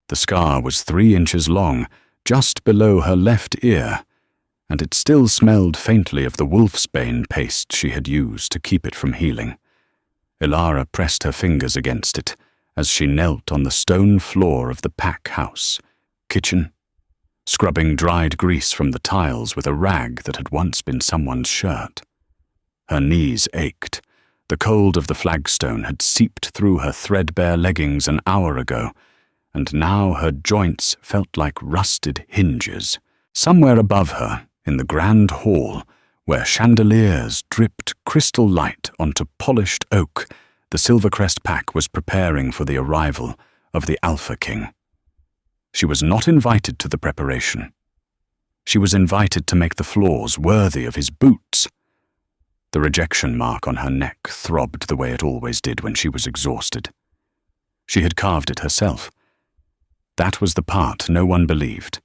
The scar was 3 inches long, just below her left ear, and it still smelled faintly of the wolfsbane paste she had used to keep it from healing. Ilara pressed her fingers against it as she knelt on the stone floor of the pack house kitchen, scrubbing dried grease from the tiles with a rag that had once been someone's shirt. Her knees ached. The cold of the flagstone had seeped through her threadbare leggings an hour ago, and now her joints felt like rusted hinges. Somewhere above her, in the grand hall, where chandeliers dripped crystal light onto polished oak, the Silvercrest pack was preparing for the arrival of the Alpha King. She was not invited to the preparation. She was invited to make the floors worthy of his boots. The rejection mark on her neck throbbed the way it always did when she was exhausted. She had carved it herself. That was the part no one believed,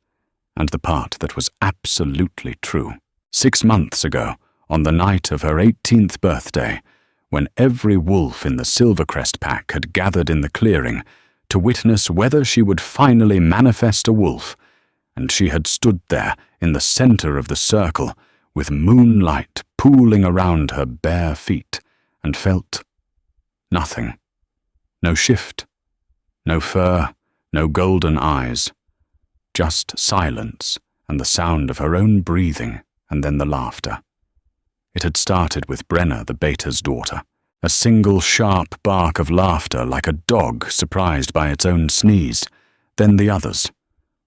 and the part that was absolutely true. 6 months ago, on the night of her 18th birthday, when every wolf in the Silvercrest pack had gathered in the clearing to witness whether she would finally manifest a wolf, and she had stood there in the center of the circle with moonlight pooling around her bare feet, and felt nothing. No shift, no fur, no golden eyes, just silence and the sound of her own breathing, and then the laughter. It had started with Brenna, the Beta's daughter, a single sharp bark of laughter like a dog surprised by its own sneeze, then the others.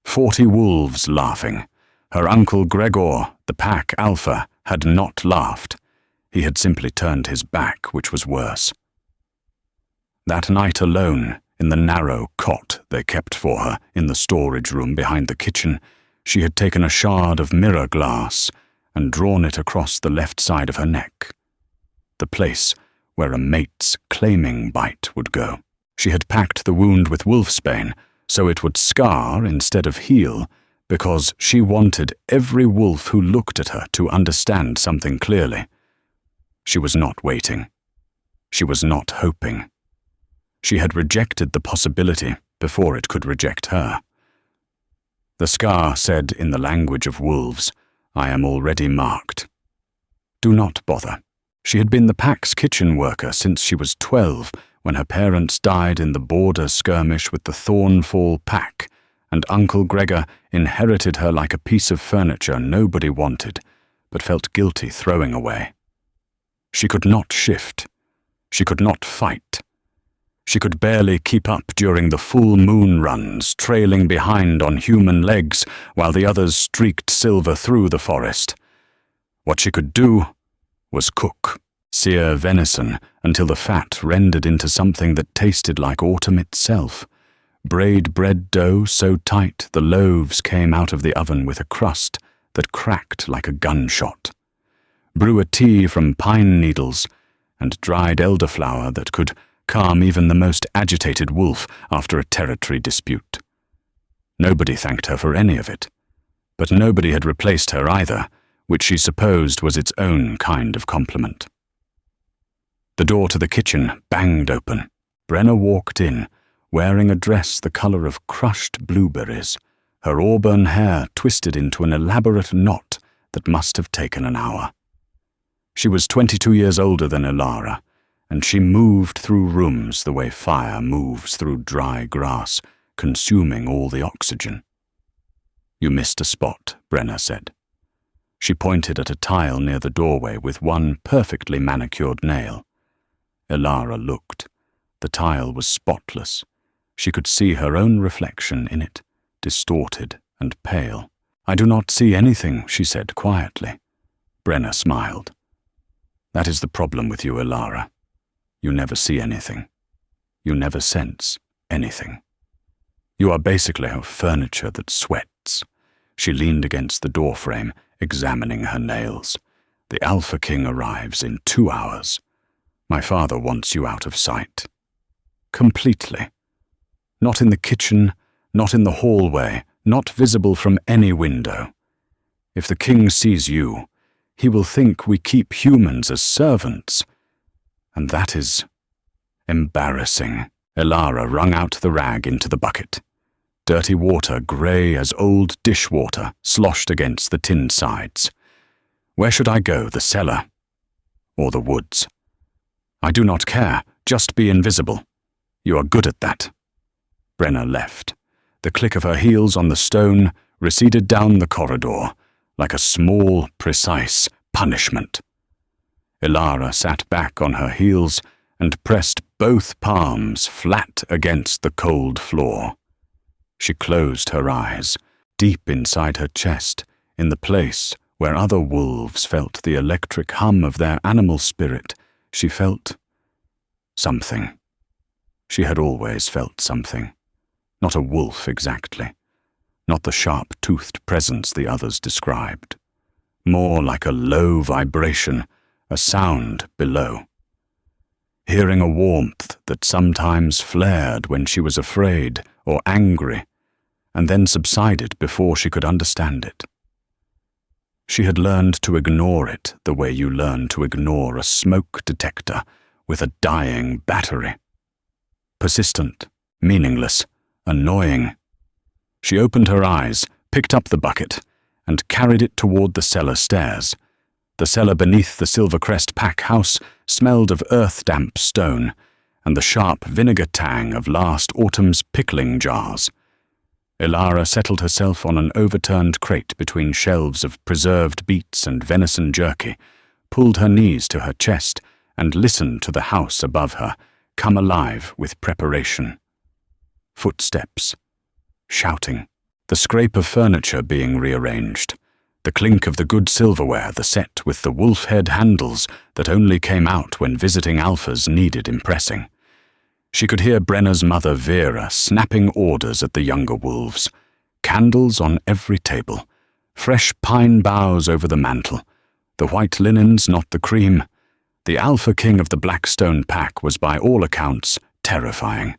40 wolves laughing. Her uncle Gregor, the pack alpha, had not laughed. He had simply turned his back, which was worse. That night alone, in the narrow cot they kept for her in the storage room behind the kitchen, she had taken a shard of mirror glass and drawn it across the left side of her neck, the place where a mate's claiming bite would go. She had packed the wound with wolfsbane so it would scar instead of heal, because she wanted every wolf who looked at her to understand something clearly. She was not waiting. She was not hoping. She had rejected the possibility before it could reject her. The scar said in the language of wolves, "I am already marked. Do not bother." She had been the pack's kitchen worker since she was 12, when her parents died in the border skirmish with the Thornfall pack, and Uncle Gregor inherited her like a piece of furniture nobody wanted, but felt guilty throwing away. She could not shift. She could not fight. She could barely keep up during the full moon runs, trailing behind on human legs while the others streaked silver through the forest. What she could do was cook, sear venison until the fat rendered into something that tasted like autumn itself, braid bread dough so tight the loaves came out of the oven with a crust that cracked like a gunshot, brew a tea from pine needles, and dried elderflower that could calm even the most agitated wolf after a territory dispute. Nobody thanked her for any of it, but nobody had replaced her either, which she supposed was its own kind of compliment. The door to the kitchen banged open. Brenna walked in, wearing a dress the color of crushed blueberries, her auburn hair twisted into an elaborate knot that must have taken an hour. She was 22 years older than Ilara, and she moved through rooms the way fire moves through dry grass, consuming all the oxygen. "You missed a spot," Brenna said. She pointed at a tile near the doorway with one perfectly manicured nail. Ilara looked. The tile was spotless. She could see her own reflection in it, distorted and pale. "I do not see anything," she said quietly. Brenna smiled. "That is the problem with you, Ilara. You never see anything. You never sense anything. You are basically a furniture that sweats." She leaned against the doorframe, examining her nails. "The Alpha King arrives in 2 hours. My father wants you out of sight. Completely. Not in the kitchen, not in the hallway, not visible from any window. If the king sees you, he will think we keep humans as servants. And that is embarrassing." Ilara wrung out the rag into the bucket. dirty water grey as old dishwater sloshed against the tin sides. Where should I go, the cellar or the woods? I do not care, just be invisible. You are good at that. Brenna left. The click of her heels on the stone receded down the corridor, like a small, precise punishment. Ilara sat back on her heels and pressed both palms flat against the cold floor. She closed her eyes, deep inside her chest, in the place where other wolves felt the electric hum of their animal spirit. She felt something. She had always felt something. Not a wolf exactly. Not the sharp-toothed presence the others described. More like a low vibration, a sound below. Hearing a warmth that sometimes flared when she was afraid or angry, and then subsided before she could understand it. She had learned to ignore it the way you learn to ignore a smoke detector with a dying battery. Persistent, meaningless, annoying. She opened her eyes, picked up the bucket, and carried it toward the cellar stairs. The cellar beneath the Silvercrest pack house smelled of earth-damp stone and the sharp vinegar tang of last autumn's pickling jars. Ilara settled herself on an overturned crate between shelves of preserved beets and venison jerky, pulled her knees to her chest, and listened to the house above her come alive with preparation. Footsteps. Shouting. The scrape of furniture being rearranged. The clink of the good silverware, the set with the wolf head handles that only came out when visiting alphas needed impressing. She could hear Brenna's mother Vera snapping orders at the younger wolves. Candles on every table. Fresh pine boughs over the mantel. The white linens, not the cream. The alpha king of the Blackstone pack was by all accounts terrifying.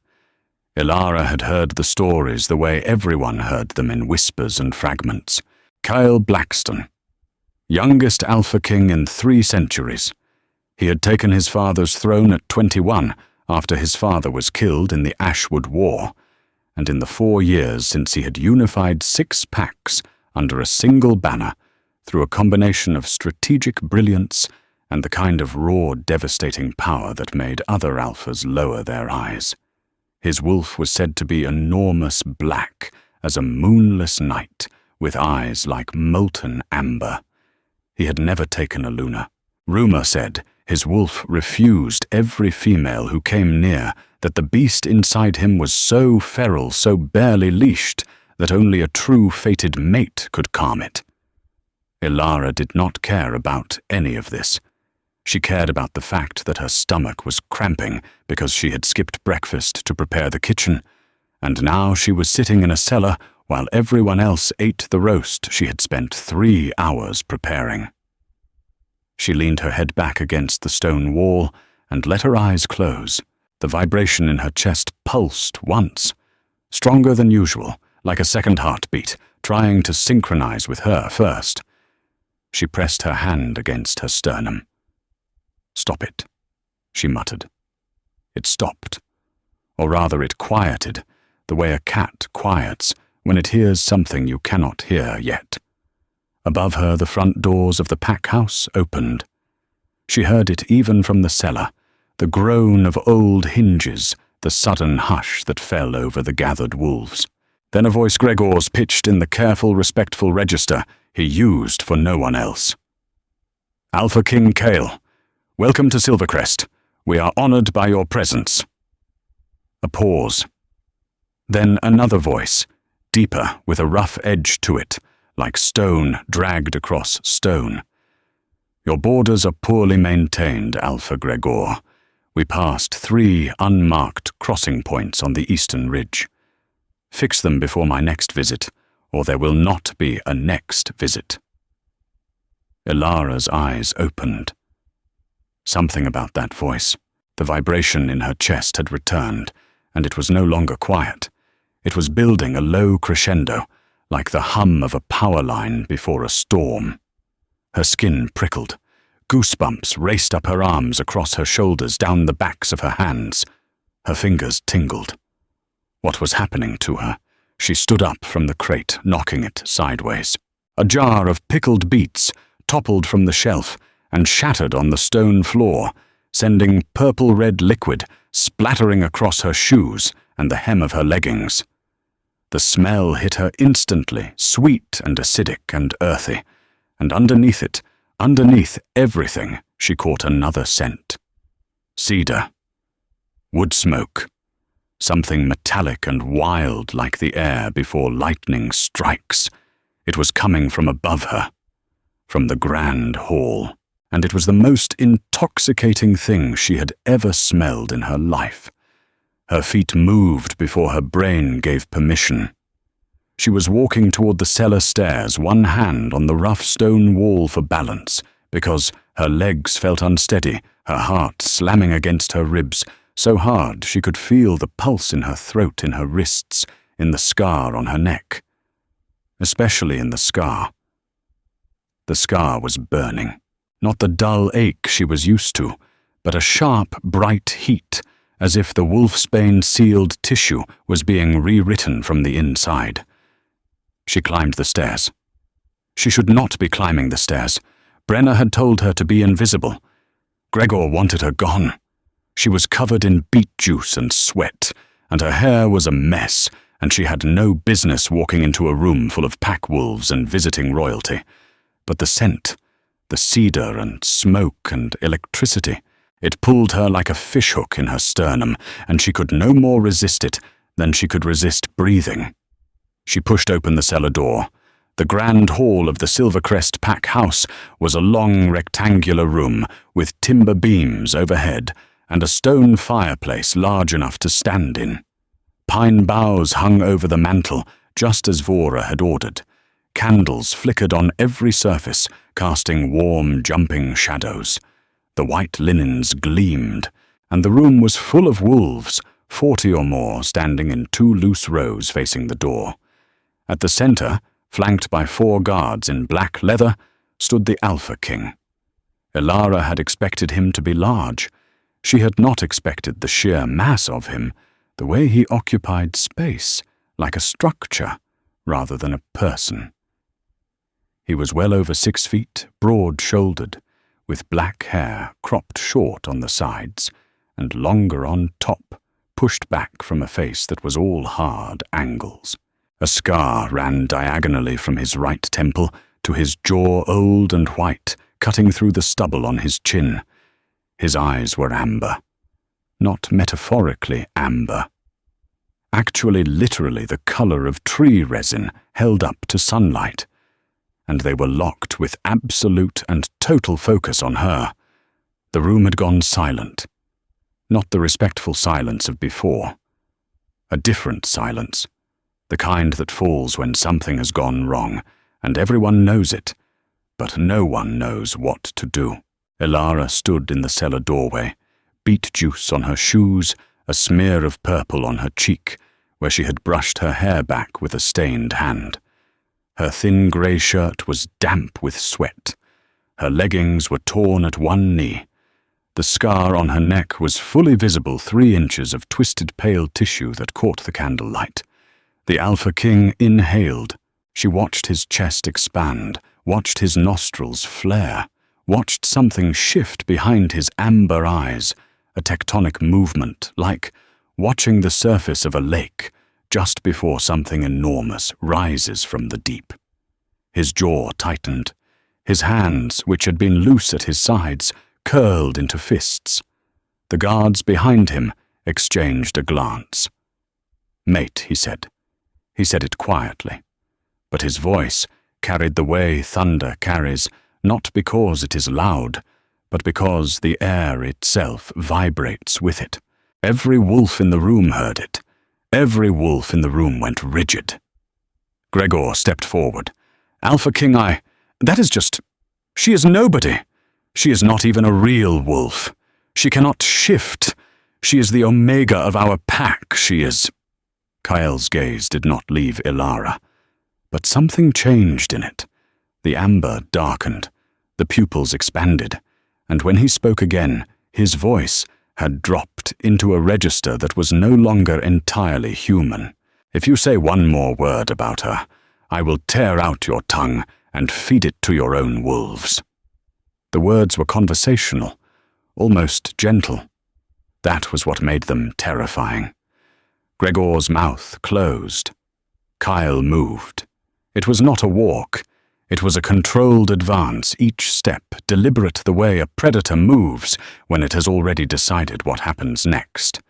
Ilara had heard the stories the way everyone heard them in whispers and fragments. Kyle Blackstone, youngest alpha king in 3 centuries. He had taken his father's throne at 21 after his father was killed in the Ashwood War, and in the 4 years since he had unified 6 packs under a single banner through a combination of strategic brilliance and the kind of raw, devastating power that made other alphas lower their eyes. His wolf was said to be enormous black as a moonless night, with eyes like molten amber. He had never taken a Luna. Rumor said his wolf refused every female who came near, that the beast inside him was so feral, so barely leashed, that only a true fated mate could calm it. Ilara did not care about any of this. She cared about the fact that her stomach was cramping because she had skipped breakfast to prepare the kitchen, and now she was sitting in a cellar while everyone else ate the roast she had spent 3 hours preparing. She leaned her head back against the stone wall and let her eyes close. The vibration in her chest pulsed once, stronger than usual, like a second heartbeat, trying to synchronize with her first. She pressed her hand against her sternum. "Stop it," she muttered. It stopped. Or rather, it quieted, the way a cat quiets when it hears something you cannot hear yet. Above her, the front doors of the pack house opened. She heard it even from the cellar, the groan of old hinges, the sudden hush that fell over the gathered wolves. Then a voice Gregor's pitched in the careful, respectful register he used for no one else. "Alpha King Kale, welcome to Silvercrest. We are honored by your presence." A pause. Then another voice, deeper, with a rough edge to it, like stone dragged across stone. "Your borders are poorly maintained, Alpha Gregor. We passed 3 unmarked crossing points on the eastern ridge. Fix them before my next visit, or there will not be a next visit." Ilara's eyes opened. Something about that voice. The vibration in her chest had returned, and it was no longer quiet. It was building a low crescendo, like the hum of a power line before a storm. Her skin prickled. Goosebumps raced up her arms, across her shoulders, down the backs of her hands. Her fingers tingled. What was happening to her? She stood up from the crate, knocking it sideways. A jar of pickled beets toppled from the shelf and shattered on the stone floor, sending purple-red liquid splattering across her shoes and the hem of her leggings. The smell hit her instantly, sweet and acidic and earthy, and underneath it, underneath everything, she caught another scent. Cedar. Wood smoke. Something metallic and wild like the air before lightning strikes. It was coming from above her, from the grand hall, and it was the most intoxicating thing she had ever smelled in her life. Her feet moved before her brain gave permission. She was walking toward the cellar stairs, one hand on the rough stone wall for balance, because her legs felt unsteady, her heart slamming against her ribs, so hard she could feel the pulse in her throat, in her wrists, in the scar on her neck. Especially in the scar. The scar was burning. Not the dull ache she was used to, but a sharp, bright heat, as if the wolfsbane-sealed tissue was being rewritten from the inside. She climbed the stairs. She should not be climbing the stairs. Brenna had told her to be invisible. Gregor wanted her gone. She was covered in beet juice and sweat, and her hair was a mess, and she had no business walking into a room full of pack wolves and visiting royalty. But the scent, the cedar and smoke and electricity, it pulled her like a fishhook in her sternum, and she could no more resist it than she could resist breathing. She pushed open the cellar door. The grand hall of the Silvercrest Pack House was a long rectangular room with timber beams overhead and a stone fireplace large enough to stand in. Pine boughs hung over the mantel, just as Vora had ordered. Candles flickered on every surface, casting warm, jumping shadows. The white linens gleamed, and the room was full of wolves, 40 or more standing in 2 loose rows facing the door. At the center, flanked by 4 guards in black leather, stood the Alpha King. Elara had expected him to be large. She had not expected the sheer mass of him, the way he occupied space, like a structure, rather than a person. He was well over 6 feet, broad-shouldered, with black hair cropped short on the sides, and longer on top, pushed back from a face that was all hard angles. A scar ran diagonally from his right temple to his jaw, old and white, cutting through the stubble on his chin. His eyes were amber. Not metaphorically amber. Actually, literally the color of tree resin held up to sunlight. And they were locked with absolute and total focus on her. The room had gone silent. Not the respectful silence of before. A different silence. The kind that falls when something has gone wrong, and everyone knows it, but no one knows what to do. Elara stood in the cellar doorway, beet juice on her shoes, a smear of purple on her cheek, where she had brushed her hair back with a stained hand. Her thin grey shirt was damp with sweat. Her leggings were torn at one knee. The scar on her neck was fully visible, 3 inches of twisted pale tissue that caught the candlelight. The Alpha King inhaled. She watched his chest expand, watched his nostrils flare, watched something shift behind his amber eyes, a tectonic movement, like watching the surface of a lake just before something enormous rises from the deep. His jaw tightened. His hands, which had been loose at his sides, curled into fists. The guards behind him exchanged a glance. "Mate," he said. He said it quietly, but his voice carried the way thunder carries, not because it is loud, but because the air itself vibrates with it. Every wolf in the room heard it. Every wolf in the room went rigid. Gregor stepped forward. "Alpha King, that is just... She is nobody. She is not even a real wolf. She cannot shift. She is the omega of our pack. She is..." Kael's gaze did not leave Elara, but something changed in it. The amber darkened, the pupils expanded, and when he spoke again, his voice had dropped into a register that was no longer entirely human. If you say one more word about her, I will tear out your tongue and feed it to your own wolves." The words were conversational, almost gentle. That was what made them terrifying. Gregor's mouth closed. Kyle moved. It was not a walk. It was a controlled advance, each step deliberate, the way a predator moves when it has already decided what happens next.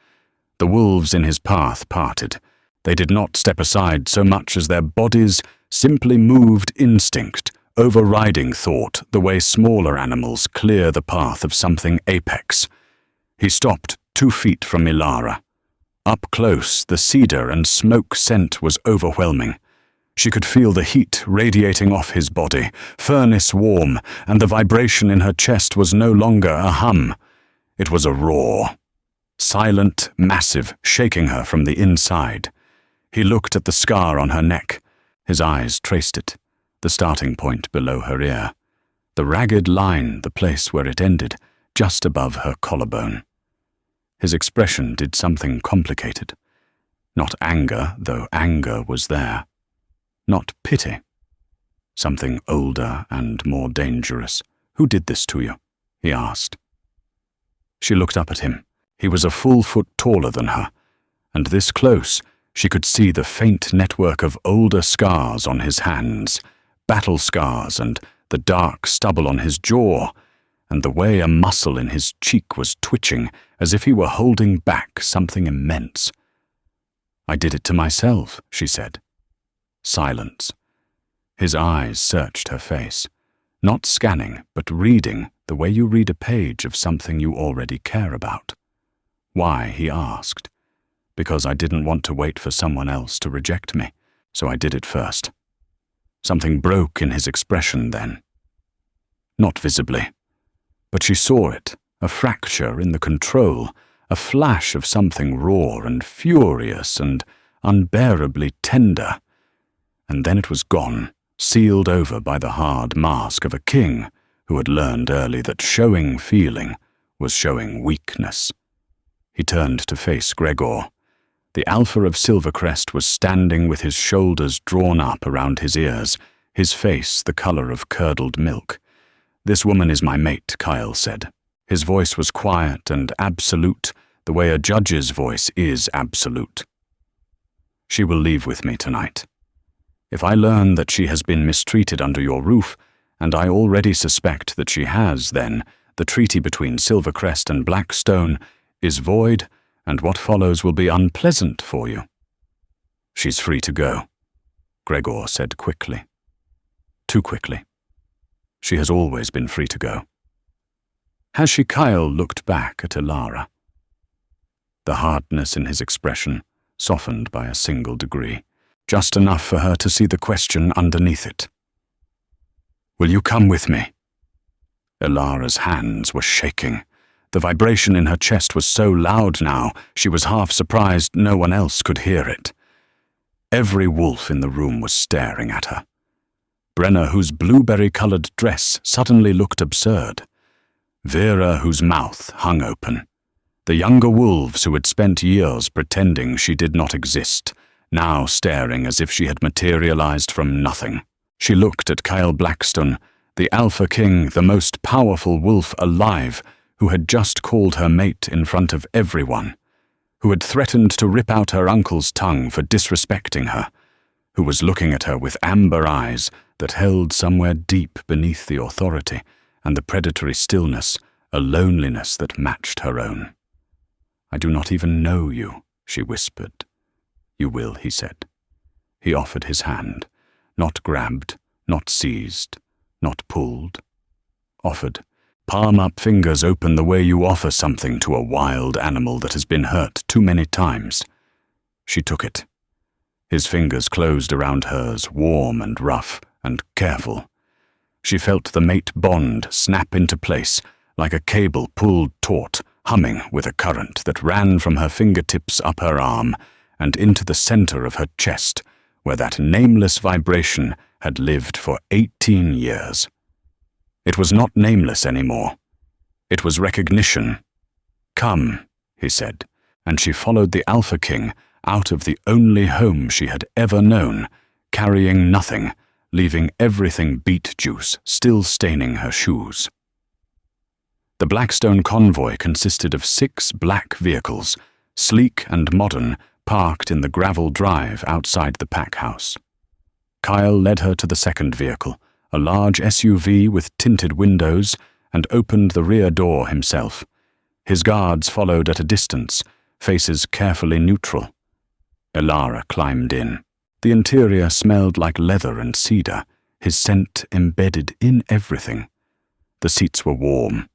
The wolves in his path parted. They did not step aside so much as their bodies simply moved instinct, overriding thought the way smaller animals clear the path of something apex. He stopped 2 feet from Ilara. Up close, the cedar and smoke scent was overwhelming. She could feel the heat radiating off his body, furnace warm, and the vibration in her chest was no longer a hum. It was a roar. Silent, massive, shaking her from the inside. He looked at the scar on her neck. His eyes traced it, the starting point below her ear. The ragged line, the place where it ended, just above her collarbone. His expression did something complicated. Not anger, though anger was there. Not pity. Something older and more dangerous. "Who did this to you?" he asked. She looked up at him. He was a full foot taller than her, and this close, she could see the faint network of older scars on his hands, battle scars, and the dark stubble on his jaw, and the way a muscle in his cheek was twitching as if he were holding back something immense. "I did it to myself," she said. Silence. His eyes searched her face, not scanning, but reading the way you read a page of something you already care about. "Why?" he asked. "Because I didn't want to wait for someone else to reject me, so I did it first." Something broke in his expression then. Not visibly, but she saw it, a fracture in the control, a flash of something raw and furious and unbearably tender. And then it was gone, sealed over by the hard mask of a king who had learned early that showing feeling was showing weakness. He turned to face Gregor. The Alpha of Silvercrest was standing with his shoulders drawn up around his ears, his face the color of curdled milk. "This woman is my mate," Kyle said. His voice was quiet and absolute, the way a judge's voice is absolute. "She will leave with me tonight. If I learn that she has been mistreated under your roof, and I already suspect that she has, then the treaty between Silvercrest and Blackstone is void, and what follows will be unpleasant for you." "She's free to go," Gregor said quickly. Too quickly. She has always been free to go. Has she? Kyle looked back at Ilara. The hardness in his expression softened by a single degree, just enough for her to see the question underneath it. "Will you come with me?" Ilara's hands were shaking. The vibration in her chest was so loud now, she was half surprised no one else could hear it. Every wolf in the room was staring at her. Brenna, whose blueberry-colored dress suddenly looked absurd. Vera, whose mouth hung open. The younger wolves who had spent years pretending she did not exist, now staring as if she had materialized from nothing. She looked at Kyle Blackstone, the Alpha King, the most powerful wolf alive, who had just called her mate in front of everyone, who had threatened to rip out her uncle's tongue for disrespecting her, who was looking at her with amber eyes that held somewhere deep beneath the authority and the predatory stillness a loneliness that matched her own. "I do not even know you," she whispered. "You will," he said. He offered his hand, not grabbed, not seized, not pulled. Offered. Palm-up fingers open the way you offer something to a wild animal that has been hurt too many times. She took it. His fingers closed around hers, warm and rough and careful. She felt the mate bond snap into place, like a cable pulled taut, humming with a current that ran from her fingertips up her arm and into the center of her chest, where that nameless vibration had lived for 18 years. It was not nameless anymore. It was recognition. "Come," he said, and she followed the Alpha King out of the only home she had ever known, carrying nothing, leaving everything beet juice still staining her shoes. The Blackstone convoy consisted of 6 black vehicles, sleek and modern, parked in the gravel drive outside the pack house. Kyle led her to the second vehicle, a large SUV with tinted windows, and opened the rear door himself. His guards followed at a distance, faces carefully neutral. Elara climbed in. The interior smelled like leather and cedar, his scent embedded in everything. The seats were warm.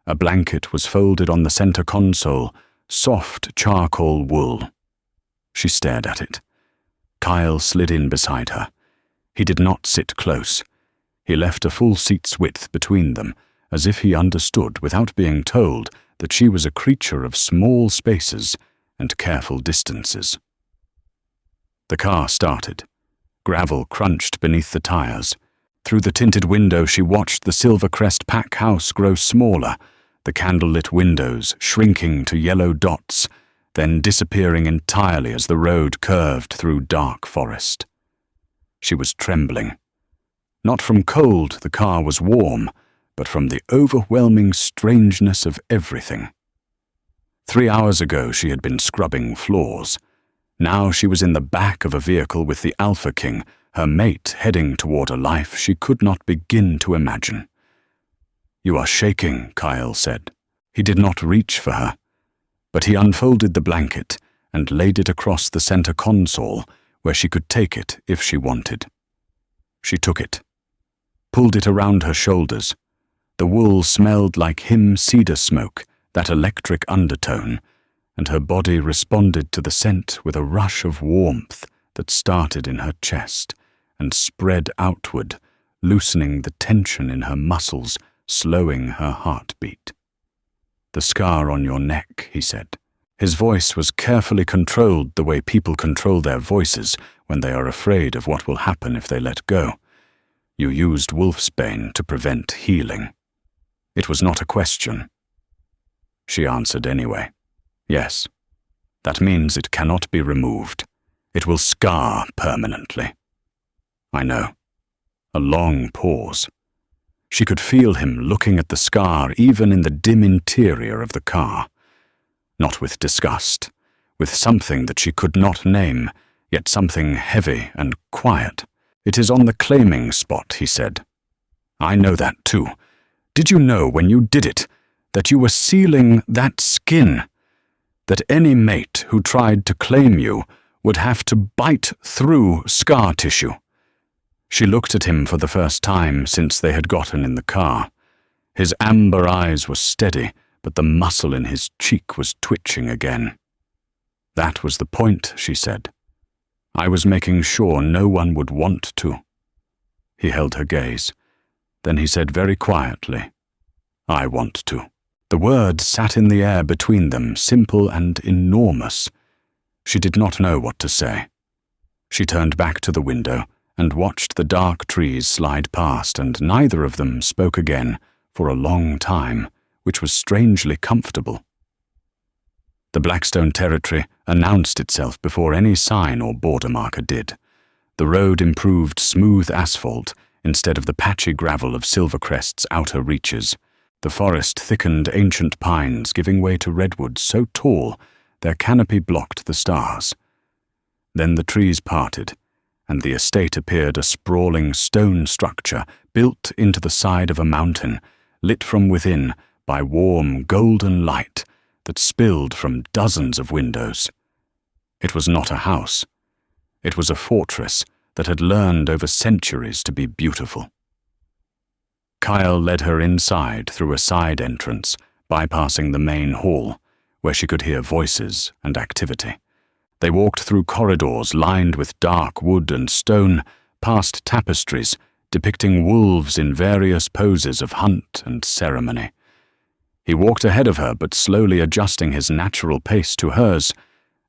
A blanket was folded on the center console, soft charcoal wool. She stared at it. Kyle slid in beside her. He did not sit close. He left a full seat's width between them, as if he understood without being told that she was a creature of small spaces and careful distances. The car started. Gravel crunched beneath the tires. Through the tinted window she watched the Silvercrest pack house grow smaller, the candlelit windows shrinking to yellow dots, then disappearing entirely as the road curved through dark forest. She was trembling. Not from cold, the car was warm, but from the overwhelming strangeness of everything. 3 hours ago she had been scrubbing floors. Now she was in the back of a vehicle with the Alpha King, her mate heading toward a life she could not begin to imagine. "You are shaking," Kyle said. He did not reach for her, but he unfolded the blanket and laid it across the center console where she could take it if she wanted. She took it, pulled it around her shoulders. The wool smelled like him cedar smoke, that electric undertone, and her body responded to the scent with a rush of warmth that started in her chest and spread outward, loosening the tension in her muscles, slowing her heartbeat. "The scar on your neck," he said. His voice was carefully controlled the way people control their voices when they are afraid of what will happen if they let go. "You used wolfsbane to prevent healing." It was not a question. She answered anyway. "Yes. That means it cannot be removed. It will scar permanently." "I know." A long pause. She could feel him looking at the scar even in the dim interior of the car. Not with disgust, with something that she could not name, yet something heavy and quiet. "It is on the claiming spot," he said. "I know that too. Did you know when you did it that you were sealing that skin? That any mate who tried to claim you would have to bite through scar tissue?" She looked at him for the first time since they had gotten in the car. His amber eyes were steady, but the muscle in his cheek was twitching again. "That was the point," she said. "I was making sure no one would want to." He held her gaze. Then he said very quietly, "I want to." The word sat in the air between them, simple and enormous. She did not know what to say. She turned back to the window and watched the dark trees slide past, and neither of them spoke again for a long time, which was strangely comfortable. The Blackstone territory announced itself before any sign or border marker did. The road improved smooth asphalt instead of the patchy gravel of Silvercrest's outer reaches. The forest thickened ancient pines, giving way to redwoods so tall their canopy blocked the stars. Then the trees parted, and the estate appeared a sprawling stone structure built into the side of a mountain, lit from within by warm golden light that spilled from dozens of windows. It was not a house. It was a fortress that had learned over centuries to be beautiful. Kyle led her inside through a side entrance, bypassing the main hall, where she could hear voices and activity. They walked through corridors lined with dark wood and stone, past tapestries depicting wolves in various poses of hunt and ceremony. He walked ahead of her, but slowly adjusting his natural pace to hers,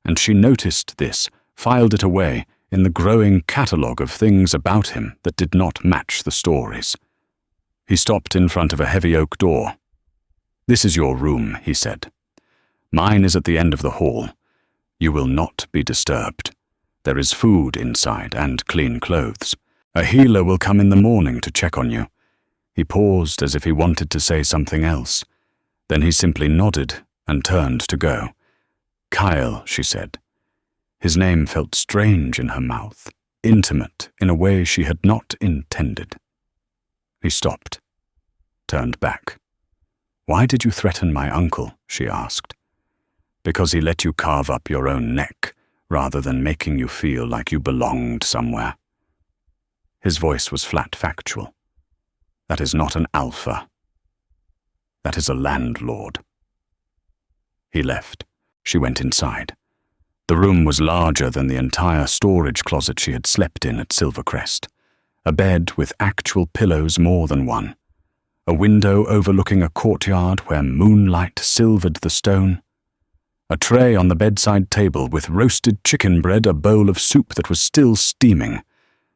and she noticed this, filed it away in the growing catalogue of things about him that did not match the stories. He stopped in front of a heavy oak door. "This is your room," he said. "Mine is at the end of the hall. You will not be disturbed. There is food inside and clean clothes. A healer will come in the morning to check on you." He paused as if he wanted to say something else. Then he simply nodded and turned to go. "Kyle," she said. His name felt strange in her mouth, intimate in a way she had not intended. He stopped, turned back. "Why did you threaten my uncle?" she asked. "Because he let you carve up your own neck, rather than making you feel like you belonged somewhere." His voice was flat factual. "That is not an alpha. That is a landlord." He left. She went inside. The room was larger than the entire storage closet she had slept in at Silvercrest. A bed with actual pillows, more than one. A window overlooking a courtyard where moonlight silvered the stone. A tray on the bedside table with roasted chicken bread, a bowl of soup that was still steaming,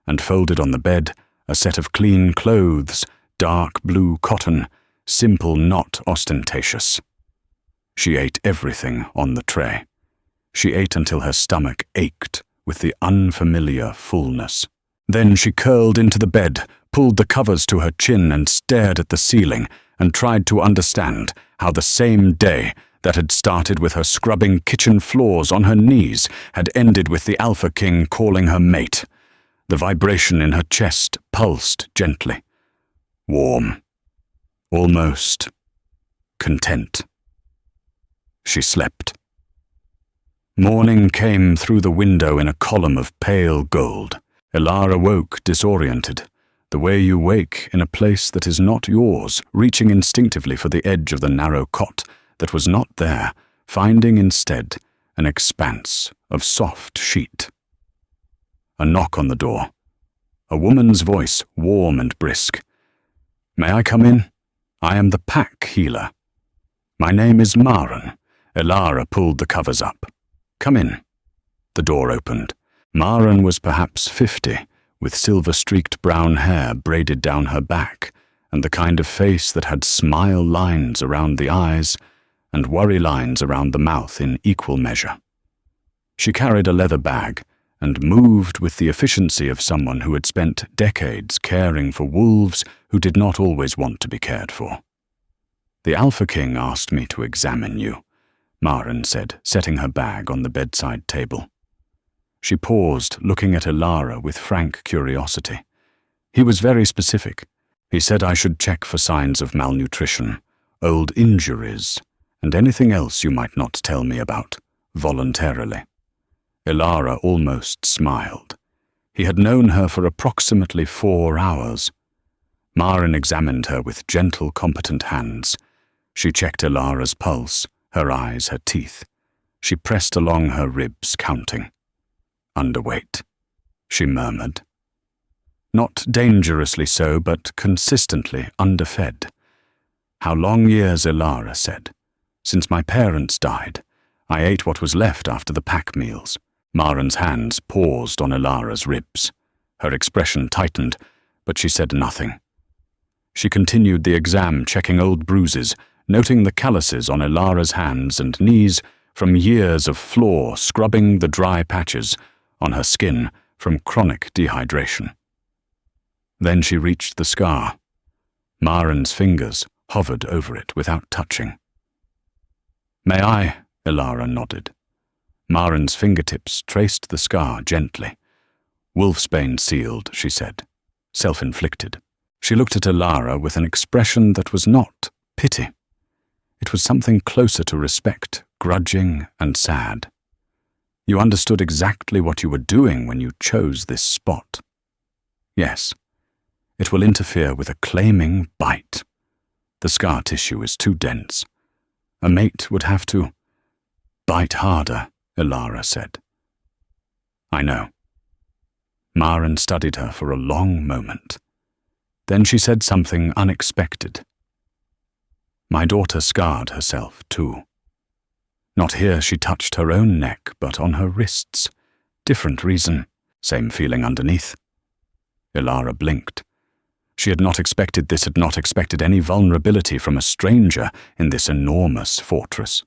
and folded on the bed, a set of clean clothes, dark blue cotton, simple, not ostentatious. She ate everything on the tray. She ate until her stomach ached with the unfamiliar fullness. Then she curled into the bed, pulled the covers to her chin and stared at the ceiling and tried to understand how the same day that had started with her scrubbing kitchen floors on her knees had ended with the Alpha King calling her mate. The vibration in her chest pulsed gently. Warm. Almost content. She slept. Morning came through the window in a column of pale gold. Elara woke disoriented, the way you wake in a place that is not yours, reaching instinctively for the edge of the narrow cot that was not there, finding instead an expanse of soft sheet. A knock on the door. A woman's voice, warm and brisk. "May I come in? I am the pack healer. My name is Maren." Elara pulled the covers up. "Come in." The door opened. Maren was perhaps 50, with silver-streaked brown hair braided down her back, and the kind of face that had smile lines around the eyes and worry lines around the mouth in equal measure. She carried a leather bag and moved with the efficiency of someone who had spent decades caring for wolves who did not always want to be cared for. "The Alpha King asked me to examine you," Maren said, setting her bag on the bedside table. She paused, looking at Elara with frank curiosity. "He was very specific. He said I should check for signs of malnutrition, old injuries, and anything else you might not tell me about, voluntarily." Elara almost smiled. He had known her for approximately 4 hours. Maren examined her with gentle, competent hands. She checked Elara's pulse, her eyes, her teeth. She pressed along her ribs, counting. "Underweight," she murmured. Not dangerously so, but consistently underfed. "How long years," Elara said. "Since my parents died. I ate what was left after the pack meals." Maren's hands paused on Elara's ribs. Her expression tightened, but she said nothing. She continued the exam, checking old bruises, noting the calluses on Elara's hands and knees from years of floor scrubbing the dry patches on her skin from chronic dehydration. Then she reached the scar. Maren's fingers hovered over it without touching. "May I?" Elara nodded. Maren's fingertips traced the scar gently. "Wolfsbane sealed," she said. "Self-inflicted." She looked at Elara with an expression that was not pity. It was something closer to respect, grudging and sad. "You understood exactly what you were doing when you chose this spot." "Yes. It will interfere with a claiming bite. The scar tissue is too dense. A mate would have to bite harder," Elara said. "I know." Maren studied her for a long moment. Then she said something unexpected. "My daughter scarred herself, too. Not here she touched her own neck, but on her wrists. Different reason, same feeling underneath." Elara blinked. She had not expected this, had not expected any vulnerability from a stranger in this enormous fortress.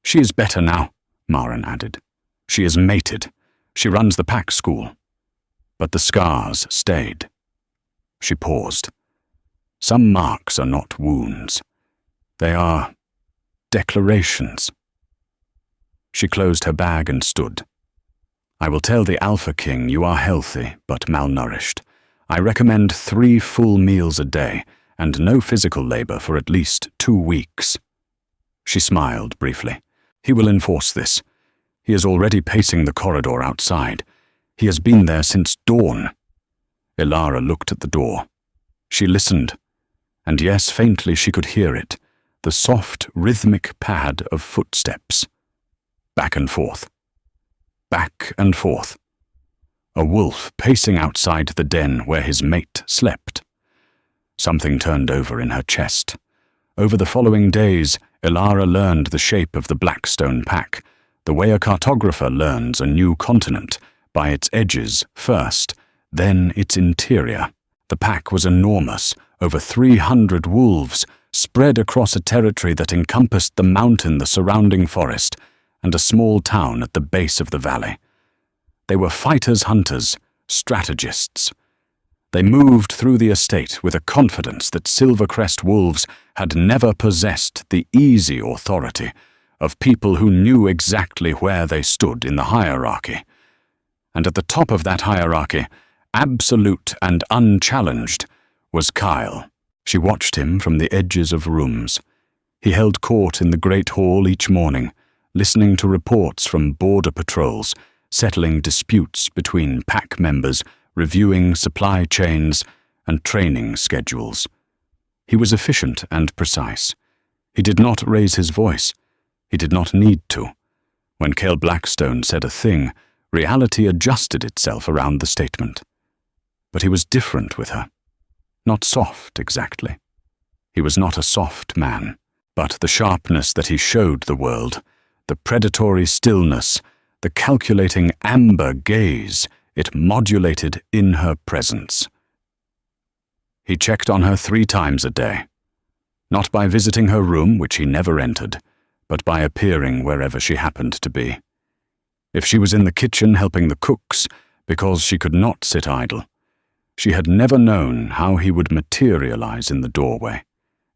"She is better now," Maren added. She is mated. She runs the pack school. But the scars stayed. She paused. Some marks are not wounds. They are declarations. She closed her bag and stood. I will tell the Alpha King you are healthy but malnourished. I recommend 3 full meals a day and no physical labor for at least 2 weeks. She smiled briefly. He will enforce this. He is already pacing the corridor outside. He has been there since dawn. Ilara looked at the door. She listened, and yes, faintly she could hear it, the soft, rhythmic pad of footsteps. Back and forth. Back and forth. A wolf pacing outside the den where his mate slept. Something turned over in her chest. Over the following days, Ilara learned the shape of the Blackstone pack, the way a cartographer learns a new continent, by its edges first, then its interior. The pack was enormous, over 300 wolves, spread across a territory that encompassed the mountain, the surrounding forest, and a small town at the base of the valley. They were fighters-hunters, strategists. They moved through the estate with a confidence that Silvercrest wolves had never possessed the easy authority of people who knew exactly where they stood in the hierarchy. And at the top of that hierarchy, absolute and unchallenged, was Kyle. She watched him from the edges of rooms. He held court in the Great Hall each morning, listening to reports from border patrols, settling disputes between pack members, reviewing supply chains and training schedules. He was efficient and precise. He did not raise his voice. He did not need to. When Cale Blackstone said a thing, reality adjusted itself around the statement. But he was different with her. Not soft, exactly. He was not a soft man, but the sharpness that he showed the world, the predatory stillness, the calculating amber gaze it modulated in her presence. He checked on her 3 times a day, not by visiting her room, which he never entered, but by appearing wherever she happened to be. If she was in the kitchen helping the cooks, because she could not sit idle, she had never known how he would materialize in the doorway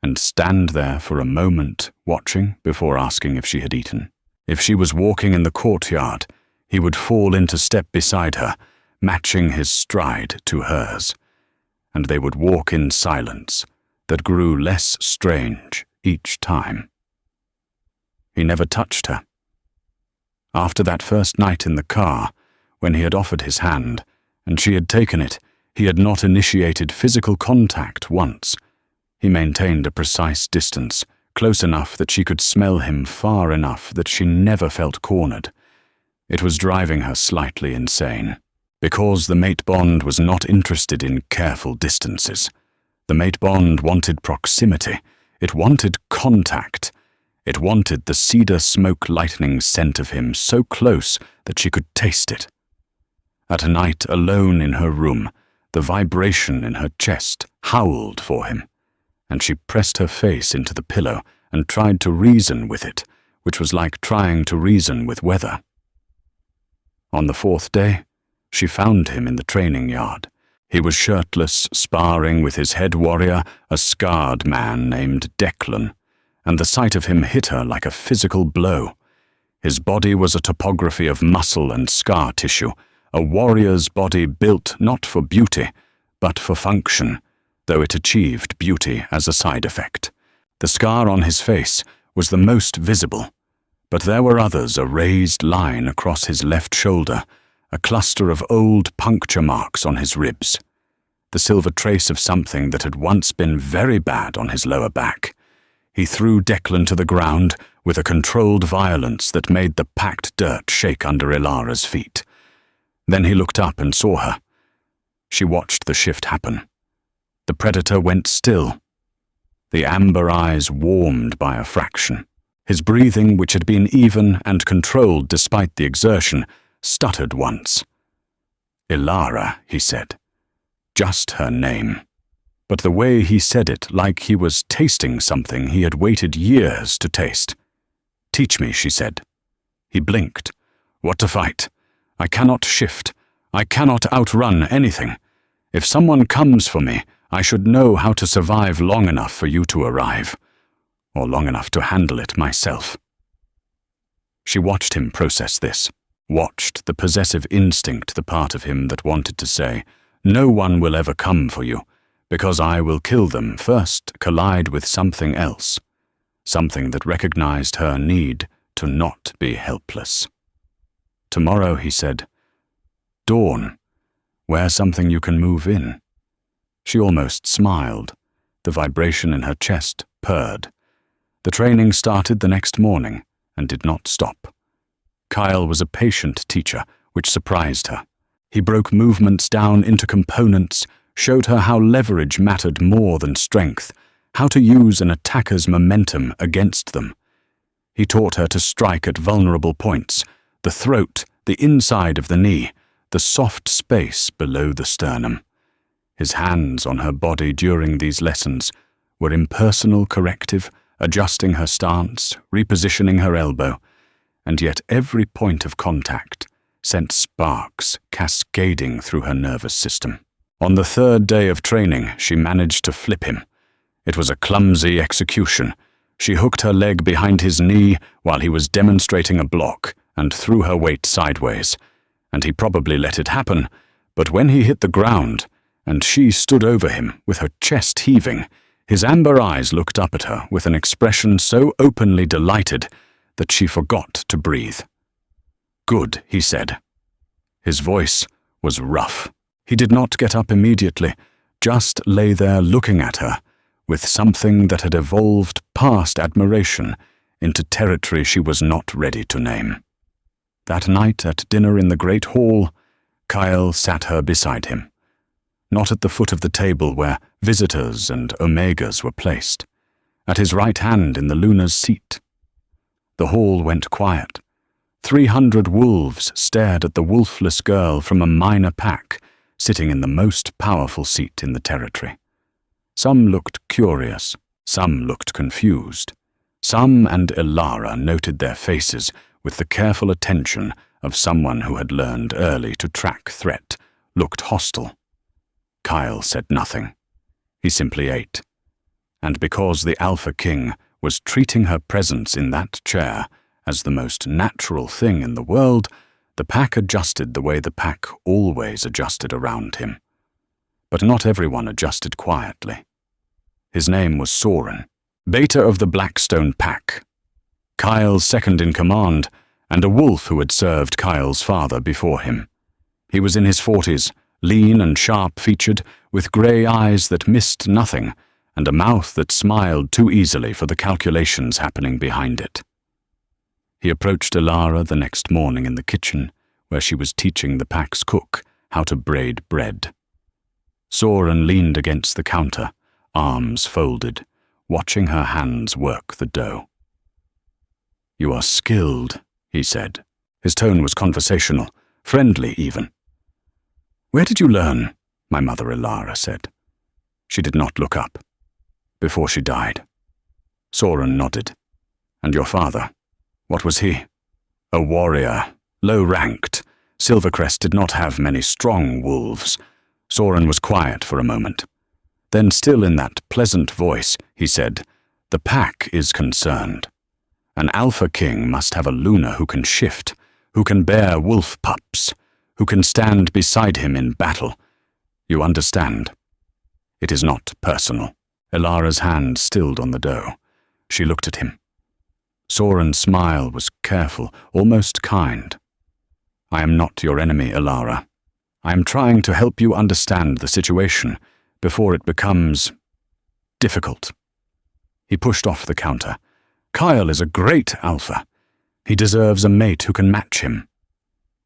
and stand there for a moment watching before asking if she had eaten. If she was walking in the courtyard, he would fall into step beside her, matching his stride to hers, and they would walk in silence that grew less strange each time. He never touched her. After that first night in the car, when he had offered his hand, and she had taken it, he had not initiated physical contact once. He maintained a precise distance, close enough that she could smell him, far enough that she never felt cornered. It was driving her slightly insane. Because the mate bond was not interested in careful distances. The mate bond wanted proximity. It wanted contact. It wanted the cedar smoke lightning scent of him so close that she could taste it. At night, alone in her room, the vibration in her chest howled for him, and she pressed her face into the pillow and tried to reason with it, which was like trying to reason with weather. On the 4th day, she found him in the training yard. He was shirtless, sparring with his head warrior, a scarred man named Declan, and the sight of him hit her like a physical blow. His body was a topography of muscle and scar tissue, a warrior's body built not for beauty, but for function, though it achieved beauty as a side effect. The scar on his face was the most visible, but there were others, a raised line across his left shoulder, a cluster of old puncture marks on his ribs, the silver trace of something that had once been very bad on his lower back. He threw Declan to the ground with a controlled violence that made the packed dirt shake under Ilara's feet. Then he looked up and saw her. She watched the shift happen. The predator went still. The amber eyes warmed by a fraction. His breathing, which had been even and controlled despite the exertion, stuttered once. Ilara, he said. Just her name. But the way he said it, like he was tasting something he had waited years to taste. Teach me, she said. He blinked. What to fight? I cannot shift. I cannot outrun anything. If someone comes for me, I should know how to survive long enough for you to arrive, or long enough to handle it myself. She watched him process this, watched the possessive instinct, the part of him that wanted to say, "No one will ever come for you, because I will kill them first," collide with something else, something that recognized her need to not be helpless. "Tomorrow," he said. "Dawn. Wear something you can move in." She almost smiled. The vibration in her chest purred. The training started the next morning and did not stop. Kyle was a patient teacher, which surprised her. He broke movements down into components, showed her how leverage mattered more than strength, how to use an attacker's momentum against them. He taught her to strike at vulnerable points, the throat, the inside of the knee, the soft space below the sternum. His hands on her body during these lessons were impersonal corrective, adjusting her stance, repositioning her elbow, and yet every point of contact sent sparks cascading through her nervous system. On the third day of training, she managed to flip him. It was a clumsy execution. She hooked her leg behind his knee while he was demonstrating a block and threw her weight sideways, and he probably let it happen, but when he hit the ground and she stood over him with her chest heaving, his amber eyes looked up at her with an expression so openly delighted that she forgot to breathe. "Good," he said. His voice was rough. He did not get up immediately, just lay there looking at her, with something that had evolved past admiration into territory she was not ready to name. That night at dinner in the great hall, Kyle sat her beside him. Not at the foot of the table where visitors and omegas were placed, at his right hand in the Luna's seat. The hall went quiet. 300 wolves stared at the wolfless girl from a minor pack, sitting in the most powerful seat in the territory. Some looked curious, some looked confused. Some and Ilara noted their faces with the careful attention of someone who had learned early to track threat, looked hostile. Kyle said nothing. He simply ate. And because the Alpha King was treating her presence in that chair as the most natural thing in the world, the pack adjusted the way the pack always adjusted around him. But not everyone adjusted quietly. His name was Soren, beta of the Blackstone pack, Kyle's second in command, and a wolf who had served Kyle's father before him. He was in his 40s, lean and sharp-featured, with grey eyes that missed nothing, and a mouth that smiled too easily for the calculations happening behind it. He approached Ilara the next morning in the kitchen, where she was teaching the pack's cook how to braid bread. Soren leaned against the counter, arms folded, watching her hands work the dough. "You are skilled," he said. His tone was conversational, friendly even. "Where did you learn?" my mother Ilara said. She did not look up. "Before she died." Soren nodded. "And your father? What was he?" "A warrior, low-ranked. Silvercrest did not have many strong wolves." Soren was quiet for a moment. Then, still in that pleasant voice, he said, "The pack is concerned. An Alpha King must have a Luna who can shift, who can bear wolf pups, who can stand beside him in battle. You understand? It is not personal." Ilara's hand stilled on the dough. She looked at him. Soren's smile was careful, almost kind. "I am not your enemy, Ilara. I am trying to help you understand the situation before it becomes difficult." He pushed off the counter. "Kyle is a great alpha. He deserves a mate who can match him.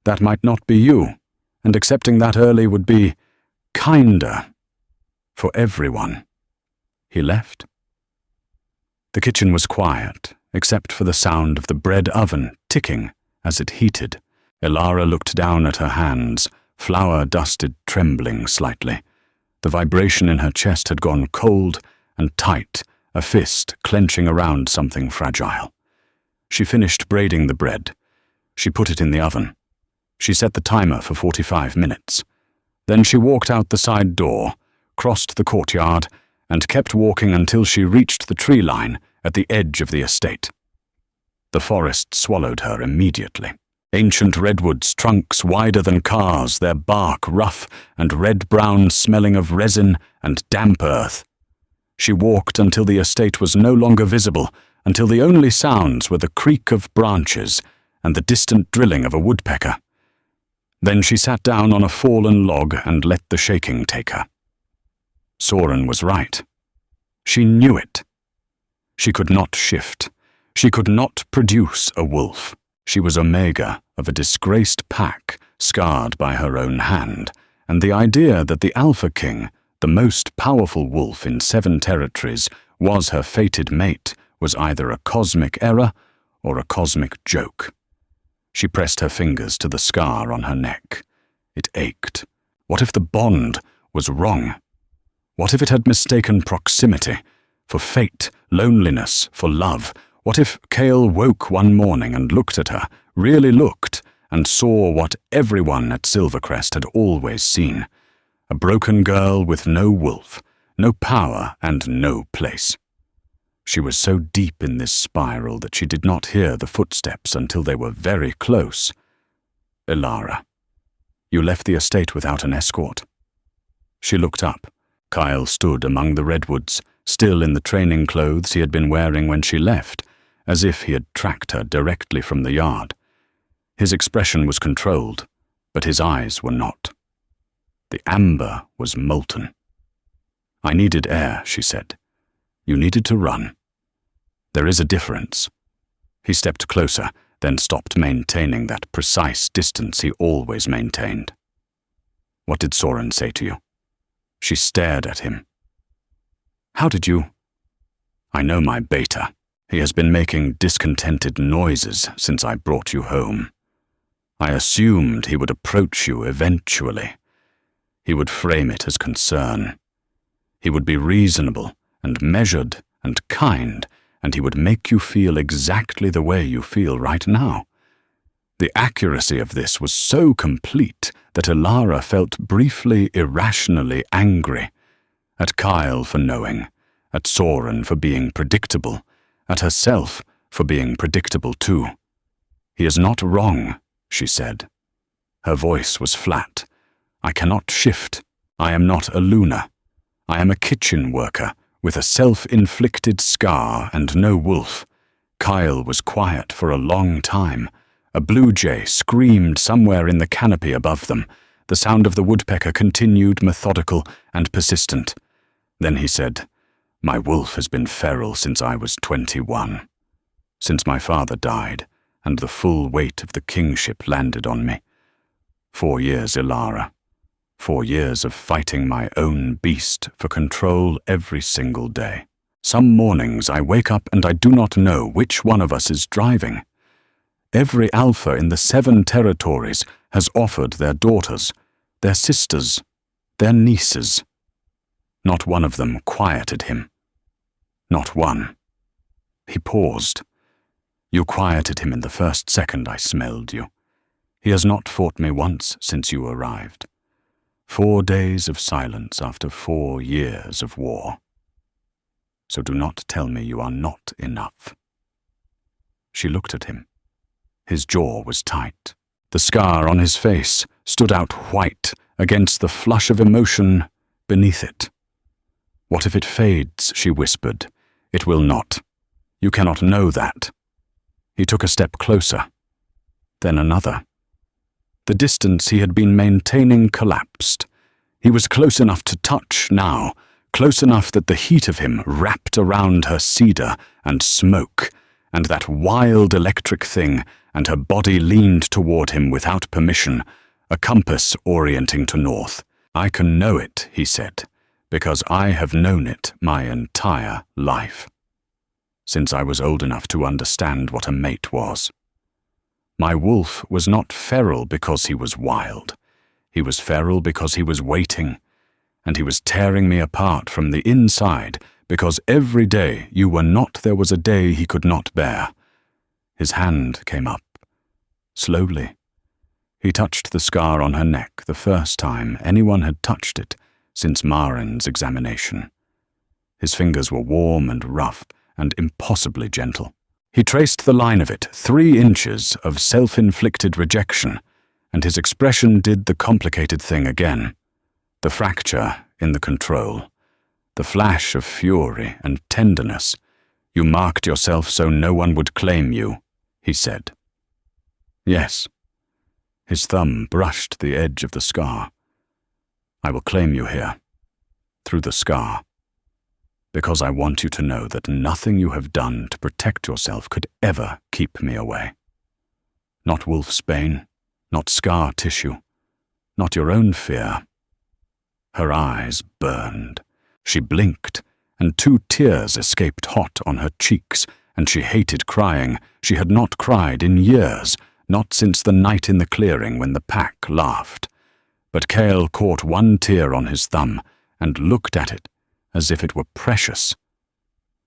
That might not be you, and accepting that early would be kinder for everyone." He left. The kitchen was quiet, except for the sound of the bread oven ticking as it heated. Ilara looked down at her hands, flour-dusted, trembling slightly. The vibration in her chest had gone cold and tight, a fist clenching around something fragile. She finished braiding the bread. She put it in the oven. She set the timer for 45 minutes. Then she walked out the side door, crossed the courtyard, and kept walking until she reached the tree line at the edge of the estate. The forest swallowed her immediately. Ancient redwoods, trunks wider than cars, their bark rough and red-brown smelling of resin and damp earth. She walked until the estate was no longer visible, until the only sounds were the creak of branches and the distant drilling of a woodpecker. Then she sat down on a fallen log and let the shaking take her. Soren was right. She knew it. She could not shift. She could not produce a wolf. She was omega of a disgraced pack, scarred by her own hand, and the idea that the Alpha King, the most powerful wolf in 7 territories, was her fated mate was either a cosmic error or a cosmic joke. She pressed her fingers to the scar on her neck. It ached. What if the bond was wrong? What if it had mistaken proximity for fate, loneliness for love? What if Cale woke one morning and looked at her, really looked, and saw what everyone at Silvercrest had always seen? A broken girl with no wolf, no power, and no place. She was so deep in this spiral that she did not hear the footsteps until they were very close. Elara, you left the estate without an escort. She looked up. Kyle stood among the redwoods, still in the training clothes he had been wearing when she left, as if he had tracked her directly from the yard. His expression was controlled, but his eyes were not. The amber was molten. I needed air, she said. You needed to run. There is a difference. He stepped closer, then stopped maintaining that precise distance he always maintained. What did Soren say to you? She stared at him. How did you? I know my beta. He has been making discontented noises since I brought you home. I assumed he would approach you eventually. He would frame it as concern. He would be reasonable and measured and kind, and he would make you feel exactly the way you feel right now. The accuracy of this was so complete that Elara felt briefly irrationally angry at Kyle for knowing, at Soren for being predictable, at herself for being predictable too. He is not wrong, she said. Her voice was flat. I cannot shift. I am not a Luna. I am a kitchen worker with a self-inflicted scar and no wolf. Kyle was quiet for a long time. A blue jay screamed somewhere in the canopy above them. The sound of the woodpecker continued methodical and persistent. Then he said, My wolf has been feral since I was 21. Since my father died, and the full weight of the kingship landed on me. 4 years, Elara. 4 years of fighting my own beast for control every single day. Some mornings I wake up and I do not know which one of us is driving. Every alpha in the 7 territories has offered their daughters, their sisters, their nieces. Not one of them quieted him. Not one. He paused. You quieted him in the first second I smelled you. He has not fought me once since you arrived. 4 days of silence after 4 years of war. So do not tell me you are not enough. She looked at him. His jaw was tight. The scar on his face stood out white against the flush of emotion beneath it. What if it fades, she whispered. It will not. You cannot know that. He took a step closer, then another. The distance he had been maintaining collapsed. He was close enough to touch now, close enough that the heat of him wrapped around her cedar and smoke, and that wild electric thing, and her body leaned toward him without permission, a compass orienting to north. I can know it, he said, because I have known it my entire life, since I was old enough to understand what a mate was. My wolf was not feral because he was wild. He was feral because he was waiting, and he was tearing me apart from the inside because every day you were not there was a day he could not bear. His hand came up. slowly. He touched the scar on her neck the first time anyone had touched it since Marin's examination. His fingers were warm and rough and impossibly gentle. He traced the line of it, 3 inches of self-inflicted rejection, and his expression did the complicated thing again. The fracture in the control, the flash of fury and tenderness. "You marked yourself so no one would claim you," he said. "Yes." His thumb brushed the edge of the scar. "I will claim you here, through the scar, because I want you to know that nothing you have done to protect yourself could ever keep me away. Not wolfsbane, not scar tissue, not your own fear." Her eyes burned. She blinked, and 2 tears escaped hot on her cheeks, and she hated crying. She had not cried in years, not since the night in the clearing when the pack laughed. But Cale caught 1 tear on his thumb and looked at it as if it were precious.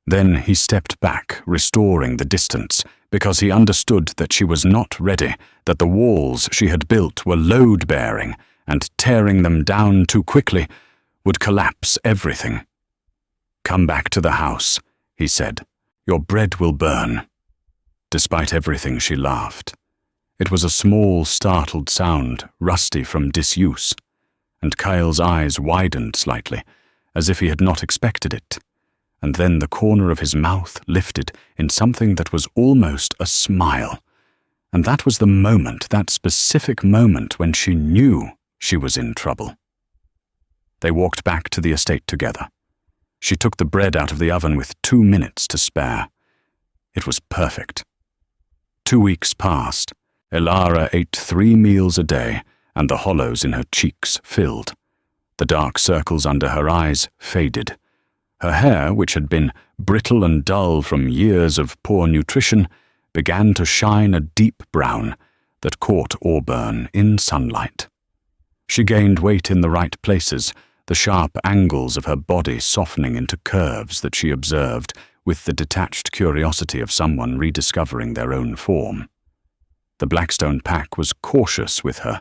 Then he stepped back, restoring the distance, because he understood that she was not ready, that the walls she had built were load-bearing, and tearing them down too quickly would collapse everything. "Come back to the house," he said. "Your bread will burn." Despite everything, she laughed. It was a small, startled sound, rusty from disuse, and Kyle's eyes widened slightly, as if he had not expected it. And then the corner of his mouth lifted in something that was almost a smile. And that was the moment, that specific moment when she knew she was in trouble. They walked back to the estate together. She took the bread out of the oven with 2 minutes to spare. It was perfect. 2 weeks passed. Elara ate 3 meals a day, and the hollows in her cheeks filled. The dark circles under her eyes faded. Her hair, which had been brittle and dull from years of poor nutrition, began to shine a deep brown that caught auburn in sunlight. She gained weight in the right places, the sharp angles of her body softening into curves that she observed with the detached curiosity of someone rediscovering their own form. The Blackstone pack was cautious with her,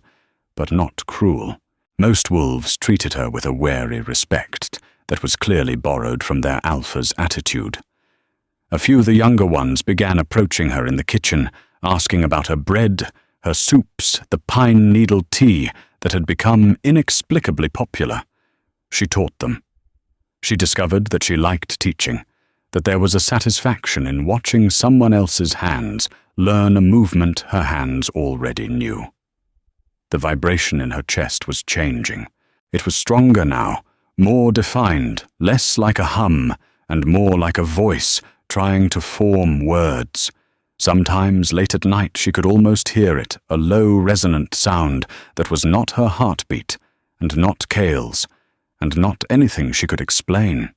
but not cruel. Most wolves treated her with a wary respect that was clearly borrowed from their alpha's attitude. A few of the younger ones began approaching her in the kitchen, asking about her bread, her soups, the pine needle tea that had become inexplicably popular. She taught them. She discovered that she liked teaching, that there was a satisfaction in watching someone else's hands learn a movement her hands already knew. The vibration in her chest was changing. It was stronger now, more defined, less like a hum, and more like a voice trying to form words. Sometimes, late at night, she could almost hear it, a low, resonant sound that was not her heartbeat, and not Cale's, and not anything she could explain.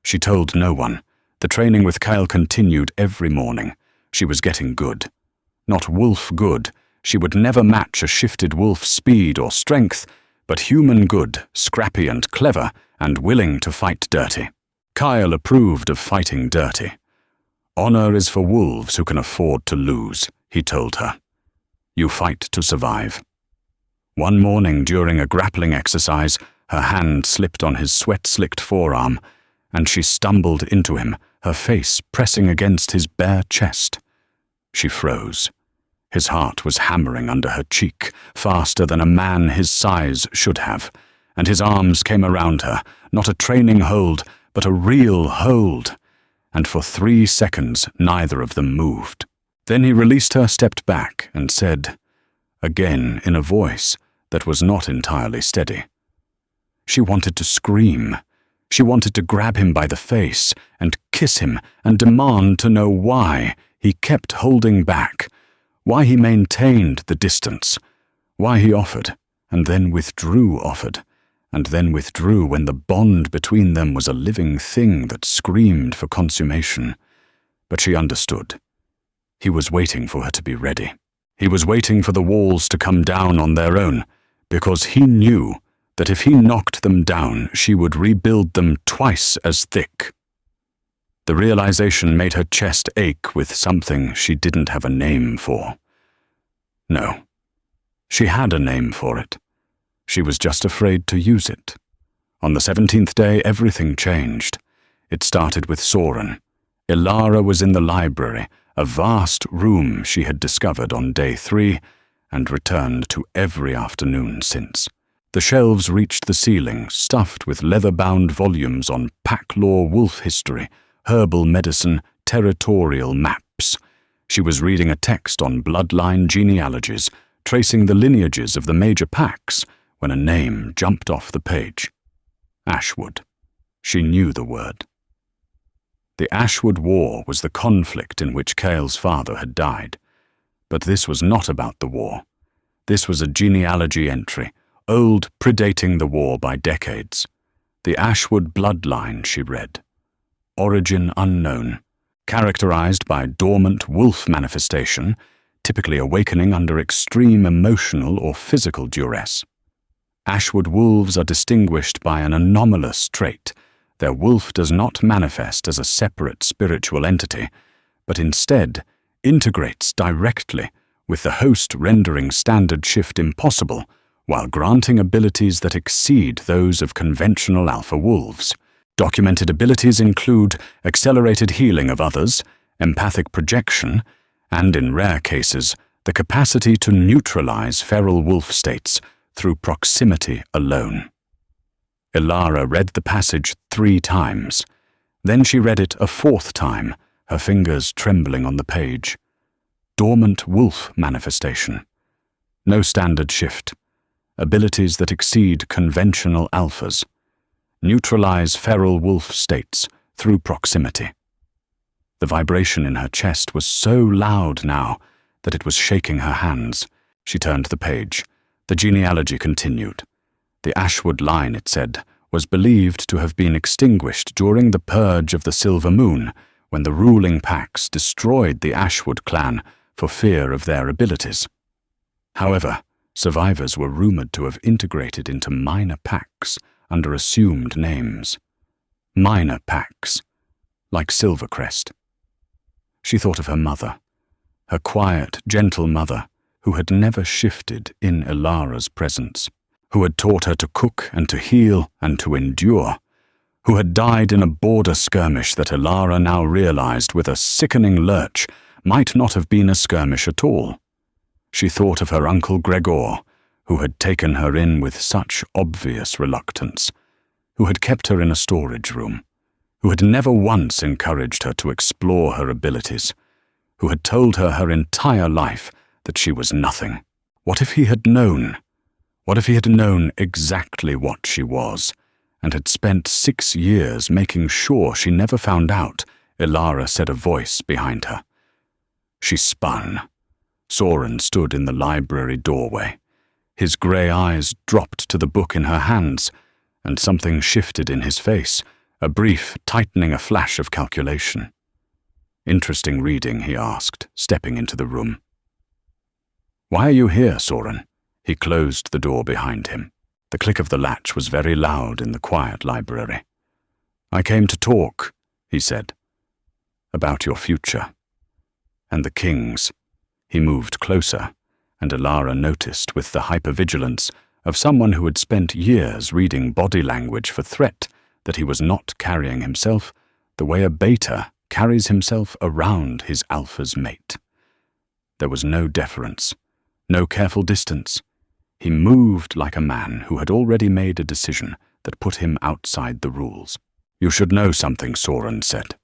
She told no one. The training with Kyle continued every morning. She was getting good. Not wolf good. She would never match a shifted wolf's speed or strength, but human good, scrappy and clever, and willing to fight dirty. Kyle approved of fighting dirty. "Honor is for wolves who can afford to lose," he told her. "You fight to survive." One morning during a grappling exercise, her hand slipped on his sweat-slicked forearm, and she stumbled into him, her face pressing against his bare chest. She froze. His heart was hammering under her cheek, faster than a man his size should have, and his arms came around her, not a training hold, but a real hold. And for 3 seconds neither of them moved. Then he released her, stepped back, and said, again in a voice that was not entirely steady. She wanted to scream. She wanted to grab him by the face and kiss him and demand to know why he kept holding back, why he maintained the distance, why he offered and then withdrew offered, and then withdrew when the bond between them was a living thing that screamed for consummation. But she understood. He was waiting for her to be ready. He was waiting for the walls to come down on their own, because he knew that if he knocked them down, she would rebuild them twice as thick. The realization made her chest ache with something she didn't have a name for. No. She had a name for it. She was just afraid to use it. On the 17th day, everything changed. It started with Soren. Ilara was in the library, a vast room she had discovered on day 3 and returned to every afternoon since. The shelves reached the ceiling, stuffed with leather-bound volumes on pack law, wolf history, herbal medicine, territorial maps. She was reading a text on bloodline genealogies, tracing the lineages of the major packs, when a name jumped off the page. Ashwood. She knew the word. The Ashwood War was the conflict in which Cale's father had died. But this was not about the war. This was a genealogy entry, old, predating the war by decades. The Ashwood bloodline, she read. Origin unknown, characterized by dormant wolf manifestation, typically awakening under extreme emotional or physical duress. Ashwood wolves are distinguished by an anomalous trait. Their wolf does not manifest as a separate spiritual entity, but instead integrates directly with the host, rendering standard shift impossible, while granting abilities that exceed those of conventional alpha wolves. Documented abilities include accelerated healing of others, empathic projection, and in rare cases, the capacity to neutralize feral wolf states through proximity alone. Ilara read the passage 3 times. Then she read it a 4th time, her fingers trembling on the page. Dormant wolf manifestation. No standard shift. Abilities that exceed conventional alphas. Neutralize feral wolf states through proximity. The vibration in her chest was so loud now that it was shaking her hands. She turned the page. The genealogy continued. The Ashwood line, it said, was believed to have been extinguished during the purge of the Silver Moon, when the ruling packs destroyed the Ashwood clan for fear of their abilities. However, survivors were rumored to have integrated into minor packs under assumed names. Minor packs, like Silvercrest. She thought of her mother, her quiet, gentle mother, who had never shifted in Ilara's presence, who had taught her to cook and to heal and to endure, who had died in a border skirmish that Ilara now realized with a sickening lurch might not have been a skirmish at all. She thought of her uncle Gregor, who had taken her in with such obvious reluctance, who had kept her in a storage room, who had never once encouraged her to explore her abilities, who had told her her entire life that she was nothing. What if he had known? What if he had known exactly what she was, and had spent 6 years making sure she never found out? Ilara said, a voice behind her. She spun. Soren stood in the library doorway. His grey eyes dropped to the book in her hands, and something shifted in his face, a brief tightening, a flash of calculation. Interesting reading, he asked, stepping into the room. Why are you here, Soren? He closed the door behind him. The click of the latch was very loud in the quiet library. I came to talk, he said, about your future. And the king's. He moved closer, and Ilara noticed with the hypervigilance of someone who had spent years reading body language for threat that he was not carrying himself the way a beta carries himself around his alpha's mate. There was no deference, no careful distance. He moved like a man who had already made a decision that put him outside the rules. You should know something, Soren said.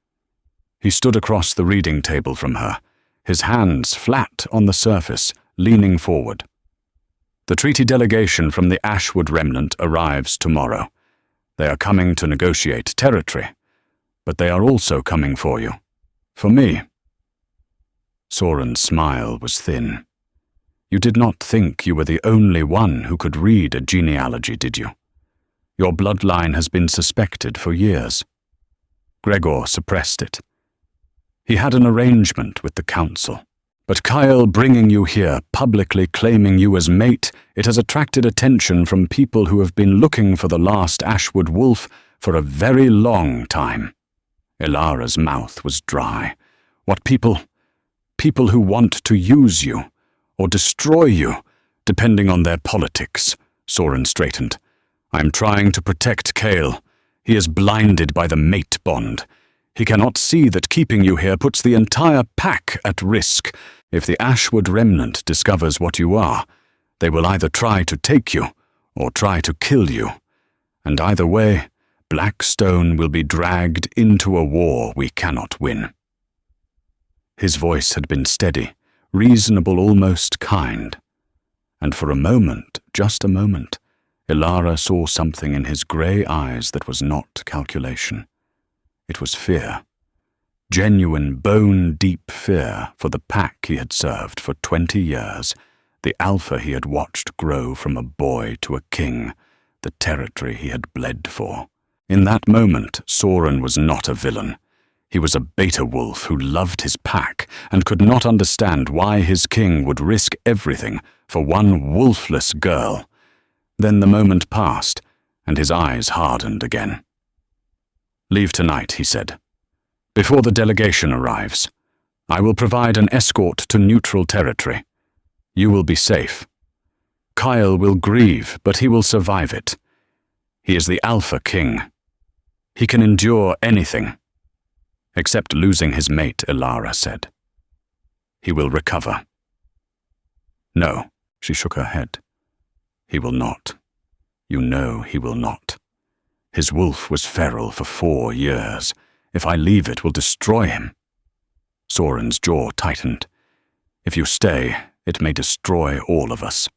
He stood across the reading table from her, his hands flat on the surface, leaning forward. The treaty delegation from the Ashwood remnant arrives tomorrow. They are coming to negotiate territory, but they are also coming for you. For me. Soren's smile was thin. You did not think you were the only one who could read a genealogy, did you? Your bloodline has been suspected for years. Gregor suppressed it. He had an arrangement with the council. But Kyle bringing you here, publicly claiming you as mate, it has attracted attention from people who have been looking for the last Ashwood wolf for a very long time. Ilara's mouth was dry. What people who want to use you, or destroy you, depending on their politics. Soren straightened. I'm trying to protect Kale. He is blinded by the mate bond. He cannot see that keeping you here puts the entire pack at risk. If the Ashwood remnant discovers what you are, they will either try to take you or try to kill you. And either way, Blackstone will be dragged into a war we cannot win. His voice had been steady, reasonable, almost kind. And for a moment, just a moment, Ilara saw something in his grey eyes that was not calculation. It was fear. Genuine, bone-deep fear for the pack he had served for 20 years, the alpha he had watched grow from a boy to a king, the territory he had bled for. In that moment, Soren was not a villain. He was a beta wolf who loved his pack and could not understand why his king would risk everything for one wolfless girl. Then the moment passed, and his eyes hardened again. Leave tonight, he said. Before the delegation arrives, I will provide an escort to neutral territory. You will be safe. Kyle will grieve, but he will survive it. He is the Alpha King. He can endure anything. Except losing his mate, Ilara said. He will recover. No, she shook her head. He will not. You know he will not. His wolf was feral for 4 years. If I leave, it will destroy him. Soren's jaw tightened. If you stay, it may destroy all of us.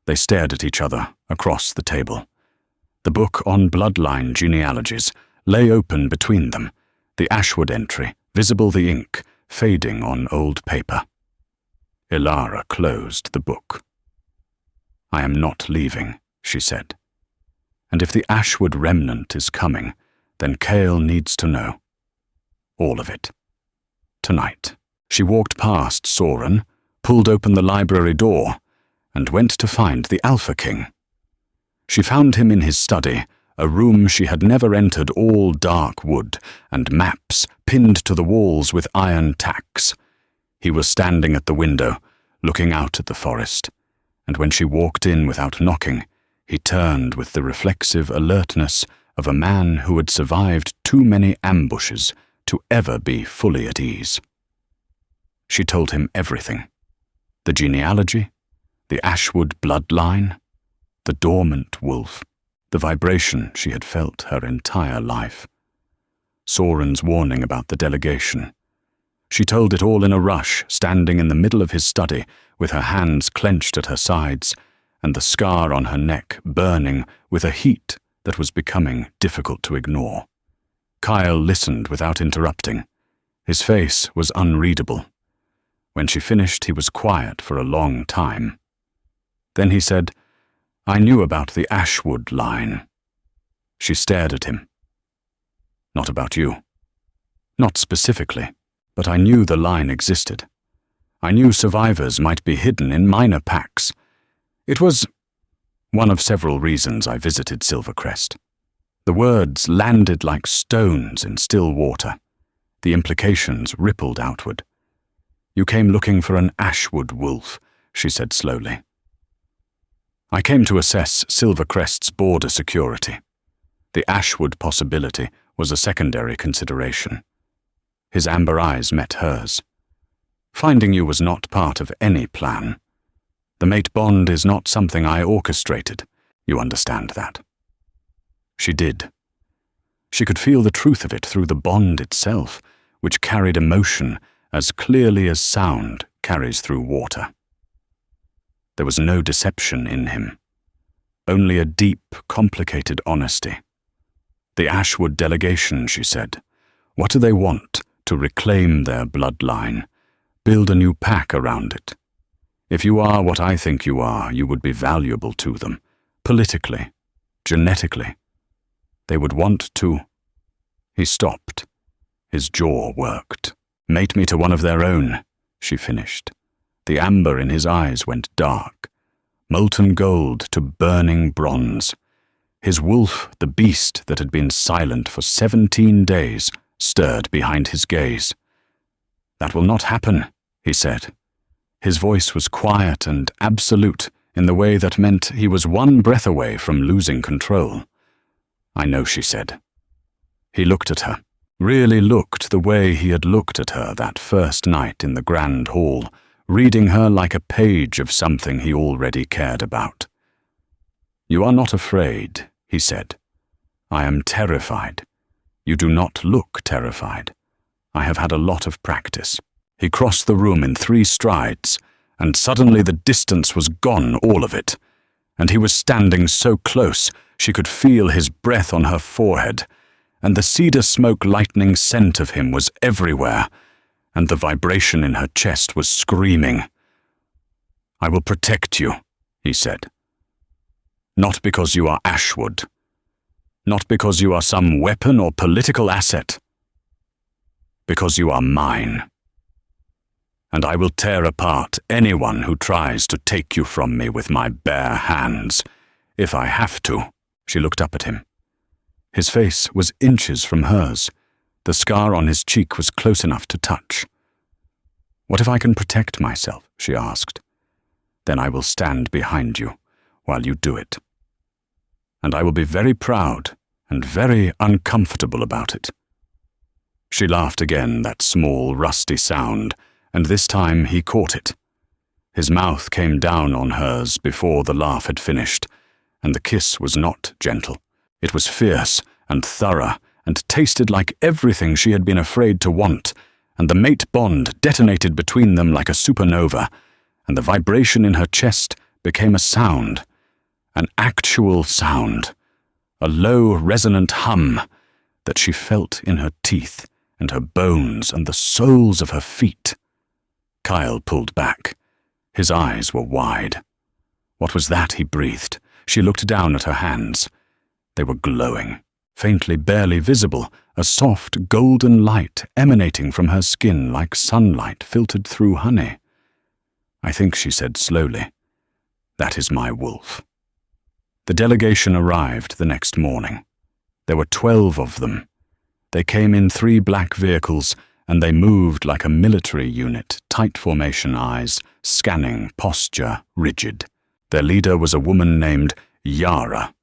They stared at each other across the table. The book on bloodline genealogies lay open between them, the Ashwood entry, visible the ink, fading on old paper. Ilara closed the book. I am not leaving, she said. And if the Ashwood remnant is coming, then Kale needs to know. All of it. Tonight. She walked past Soren, pulled open the library door, and went to find the Alpha King. She found him in his study, a room she had never entered, all dark wood, and maps pinned to the walls with iron tacks. He was standing at the window, looking out at the forest, and when she walked in without knocking, he turned with the reflexive alertness of a man who had survived too many ambushes to ever be fully at ease. She told him everything. The genealogy, the Ashwood bloodline, the dormant wolf, the vibration she had felt her entire life. Soren's warning about the delegation. She told it all in a rush, standing in the middle of his study, with her hands clenched at her sides, and the scar on her neck burning with a heat that was becoming difficult to ignore. Kyle listened without interrupting. His face was unreadable. When she finished, he was quiet for a long time. Then he said, I knew about the Ashwood line. She stared at him. Not about you. Not specifically, but I knew the line existed. I knew survivors might be hidden in minor packs. It was one of several reasons I visited Silvercrest. The words landed like stones in still water. The implications rippled outward. You came looking for an Ashwood wolf, she said slowly. I came to assess Silvercrest's border security. The Ashwood possibility was a secondary consideration. His amber eyes met hers. Finding you was not part of any plan. The mate bond is not something I orchestrated. You understand that. She did. She could feel the truth of it through the bond itself, which carried emotion as clearly as sound carries through water. There was no deception in him, only a deep, complicated honesty. The Ashwood delegation, she said. What do they want? To reclaim their bloodline, build a new pack around it. If you are what I think you are, you would be valuable to them, politically, genetically. They would want to... He stopped. His jaw worked. Mate me to one of their own, she finished. The amber in his eyes went dark, molten gold to burning bronze. His wolf, the beast that had been silent for 17 days, stirred behind his gaze. That will not happen, he said. His voice was quiet and absolute in the way that meant he was one breath away from losing control. "I know," she said. He looked at her, really looked the way he had looked at her that first night in the grand hall, reading her like a page of something he already cared about. "You are not afraid," he said. "I am terrified. You do not look terrified. I have had a lot of practice." He crossed the room in 3 strides, and suddenly the distance was gone, all of it, and he was standing so close she could feel his breath on her forehead, and the cedar smoke lightning scent of him was everywhere, and the vibration in her chest was screaming. "I will protect you," he said. "Not because you are Ashwood. Not because you are some weapon or political asset. Because you are mine. And I will tear apart anyone who tries to take you from me with my bare hands, if I have to." She looked up at him. His face was inches from hers. The scar on his cheek was close enough to touch. "What if I can protect myself?" she asked. "Then I will stand behind you while you do it. And I will be very proud and very uncomfortable about it." She laughed again, that small, rusty sound, and this time he caught it. His mouth came down on hers before the laugh had finished, and the kiss was not gentle. It was fierce and thorough and tasted like everything she had been afraid to want, and the mate bond detonated between them like a supernova, and the vibration in her chest became a sound, an actual sound, a low, resonant hum that she felt in her teeth and her bones and the soles of her feet. Kyle pulled back. His eyes were wide. "What was that?" he breathed. She looked down at her hands. They were glowing, faintly, barely visible, a soft golden light emanating from her skin like sunlight filtered through honey. "I think," she said slowly, "that is my wolf." The delegation arrived the next morning. There were 12 of them. They came in 3 black vehicles, and they moved like a military unit, tight formation eyes, scanning, posture rigid. Their leader was a woman named Yara,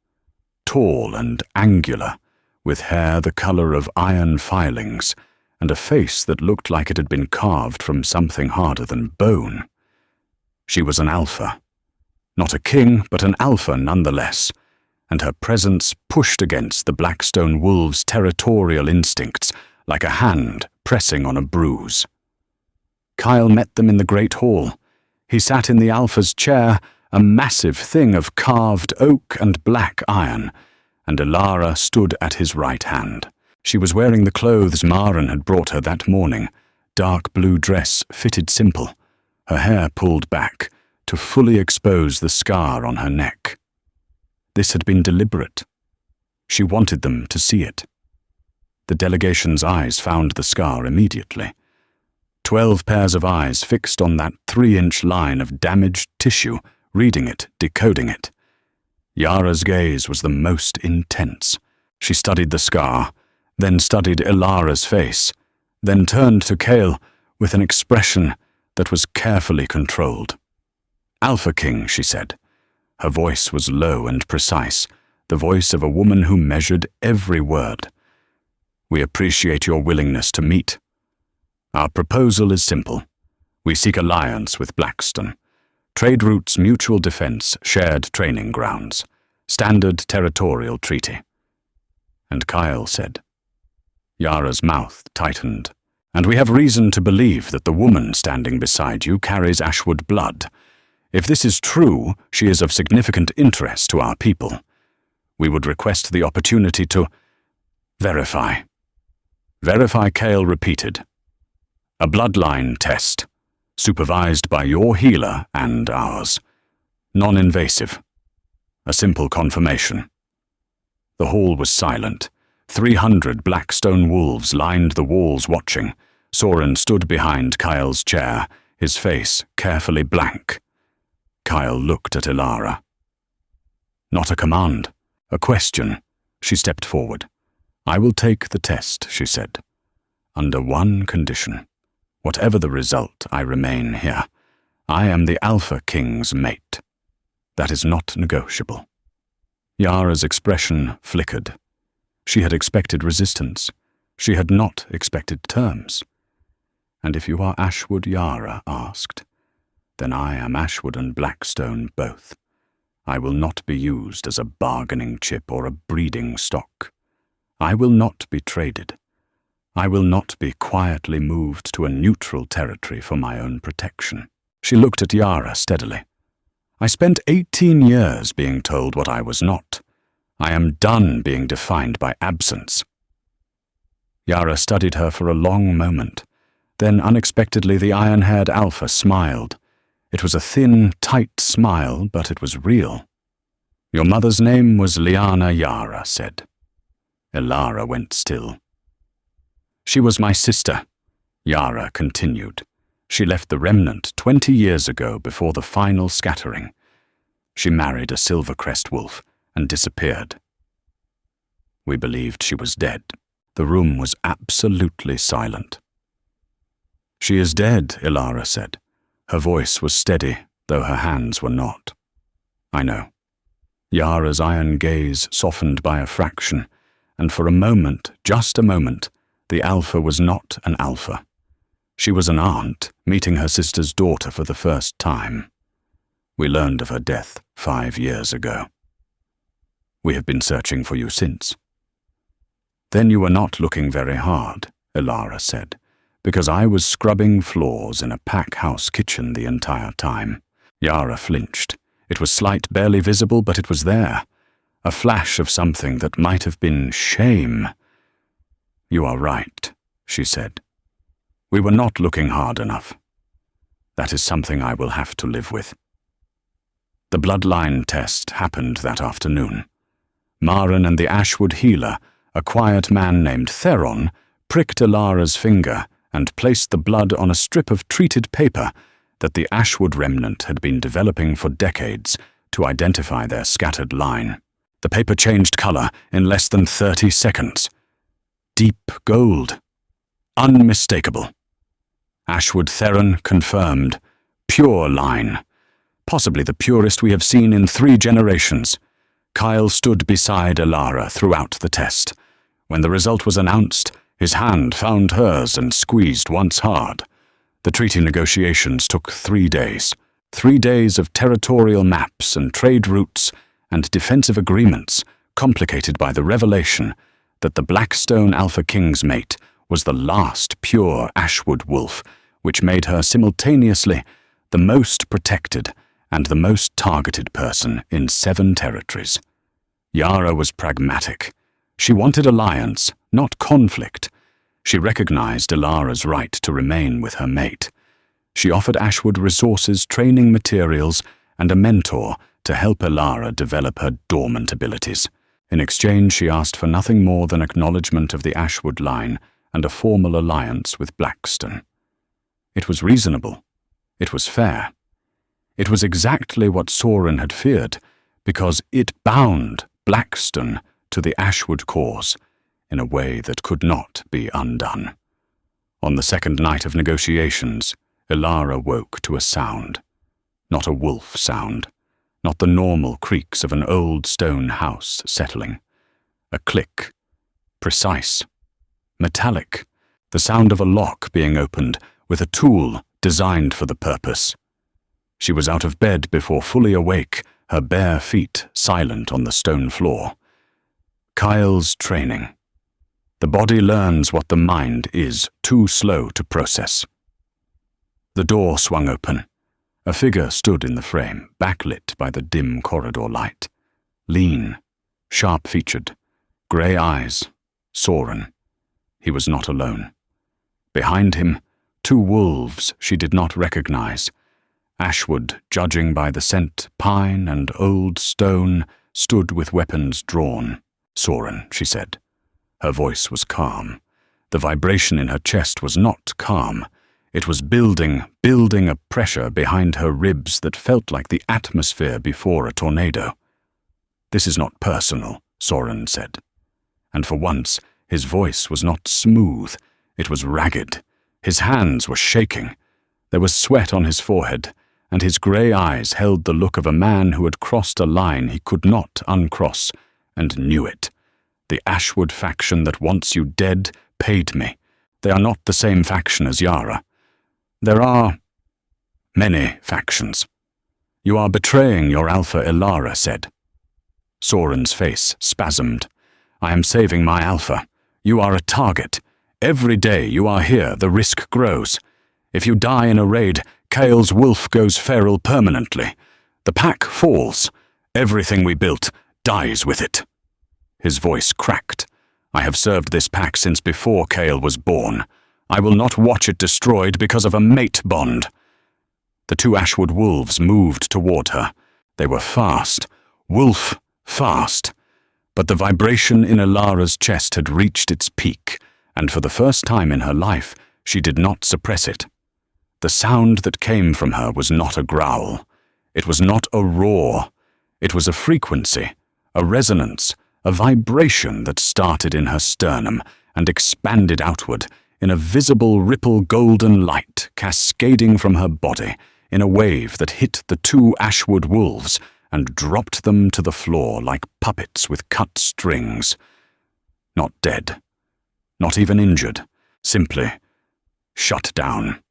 tall and angular, with hair the color of iron filings, and a face that looked like it had been carved from something harder than bone. She was an alpha. Not a king, but an alpha nonetheless, and her presence pushed against the Blackstone wolves' territorial instincts like a hand pressing on a bruise. Kyle met them in the great hall. He sat in the alpha's chair, a massive thing of carved oak and black iron, and Elara stood at his right hand. She was wearing the clothes Maren had brought her that morning, dark blue dress fitted simple, her hair pulled back to fully expose the scar on her neck. This had been deliberate. She wanted them to see it. The delegation's eyes found the scar immediately. 12 pairs of eyes fixed on that 3-inch line of damaged tissue, reading it, decoding it. Yara's gaze was the most intense. She studied the scar, then studied Elara's face, then turned to Kale with an expression that was carefully controlled. "Alpha King," she said. Her voice was low and precise, the voice of a woman who measured every word. "We appreciate your willingness to meet. Our proposal is simple. We seek alliance with Blackstone. Trade routes, mutual defense, shared training grounds. Standard territorial treaty." And Kyle said. Yara's mouth tightened. "And we have reason to believe that the woman standing beside you carries Ashwood blood. If this is true, she is of significant interest to our people. We would request the opportunity to verify." "Verify," Kale repeated. "A bloodline test, supervised by your healer and ours. Non-invasive. A simple confirmation." The hall was silent. 300 Blackstone wolves lined the walls watching. Soren stood behind Kyle's chair, his face carefully blank. Kyle looked at Elara. "Not a command, a question." She stepped forward. "I will take the test," she said. "Under one condition. Whatever the result, I remain here. I am the Alpha King's mate. That is not negotiable." Yara's expression flickered. She had expected resistance. She had not expected terms. "And if you are Ashwood," Yara asked, "then I am Ashwood and Blackstone both. I will not be used as a bargaining chip or a breeding stock. I will not be traded. I will not be quietly moved to a neutral territory for my own protection." She looked at Yara steadily. "I spent 18 years being told what I was not. I am done being defined by absence." Yara studied her for a long moment. Then unexpectedly the iron-haired Alpha smiled. It was a thin, tight smile, but it was real. "Your mother's name was Liana," Yara said. Elara went still. "She was my sister," Yara continued. "She left the remnant 20 years ago before the final scattering. She married a Silvercrest wolf and disappeared. We believed she was dead." The room was absolutely silent. "She is dead," Elara said. Her voice was steady, though her hands were not. "I know." Yara's iron gaze softened by a fraction, and for a moment, just a moment, the Alpha was not an Alpha. She was an aunt, meeting her sister's daughter for the first time. "We learned of her death 5 years ago. We have been searching for you since." "Then you were not looking very hard," Elara said, "because I was scrubbing floors in a pack-house kitchen the entire time." Yara flinched. It was slight, barely visible, but it was there. A flash of something that might have been shame. "You are right," she said. "We were not looking hard enough. That is something I will have to live with." The bloodline test happened that afternoon. Maren and the Ashwood healer, a quiet man named Theron, pricked Elara's finger and placed the blood on a strip of treated paper that the Ashwood remnant had been developing for decades to identify their scattered line. The paper changed color in less than 30 seconds. Deep gold. Unmistakable. Ashwood Theron confirmed. Pure line. Possibly the purest we have seen in 3 generations. Kyle stood beside Elara throughout the test. When the result was announced, his hand found hers and squeezed once hard. The treaty negotiations took 3 days. 3 days of territorial maps and trade routes and defensive agreements, complicated by the revelation that the Blackstone Alpha King's mate was the last pure Ashwood wolf, which made her simultaneously the most protected and the most targeted person in 7 territories. Yara was pragmatic. She wanted alliance, not conflict. She recognized Elara's right to remain with her mate. She offered Ashwood resources, training materials, and a mentor to help Elara develop her dormant abilities. In exchange, she asked for nothing more than acknowledgement of the Ashwood line and a formal alliance with Blackstone. It was reasonable. It was fair. It was exactly what Soren had feared, because it bound Blackstone to the Ashwood cause in a way that could not be undone. On the second night of negotiations, Elara woke to a sound. Not a wolf sound. Not the normal creaks of an old stone house settling. A click. Precise. Metallic. The sound of a lock being opened with a tool designed for the purpose. She was out of bed before fully awake, her bare feet silent on the stone floor. Kyle's training. The body learns what the mind is too slow to process. The door swung open. A figure stood in the frame, backlit by the dim corridor light. Lean, sharp-featured, grey eyes, Soren. He was not alone. Behind him, 2 wolves she did not recognize. Ashwood, judging by the scent, pine and old stone, stood with weapons drawn. "Soren," she said. Her voice was calm. The vibration in her chest was not calm. It was building a pressure behind her ribs that felt like the atmosphere before a tornado. "This is not personal," Soren said. And for once, his voice was not smooth. It was ragged. His hands were shaking. There was sweat on his forehead, and his grey eyes held the look of a man who had crossed a line he could not uncross, and knew it. The Ashwood faction that wants you dead paid me. They are not the same faction as Yara. There are many factions. You are betraying your alpha, Elara said. Soren's face spasmed. I am saving my alpha. You are a target. Every day you are here, the risk grows. If you die in a raid, Kale's wolf goes feral permanently. The pack falls. Everything we built dies with it. His voice cracked. I have served this pack since before Kale was born. I will not watch it destroyed because of a mate bond. The two Ashwood wolves moved toward her. They were fast, wolf fast. But the vibration in Elara's chest had reached its peak, and for the first time in her life, she did not suppress it. The sound that came from her was not a growl. It was not a roar. It was a frequency, a resonance, a vibration that started in her sternum and expanded outward in a visible ripple golden light cascading from her body in a wave that hit the two Ashwood wolves and dropped them to the floor like puppets with cut strings. Not dead, not even injured, simply shut down.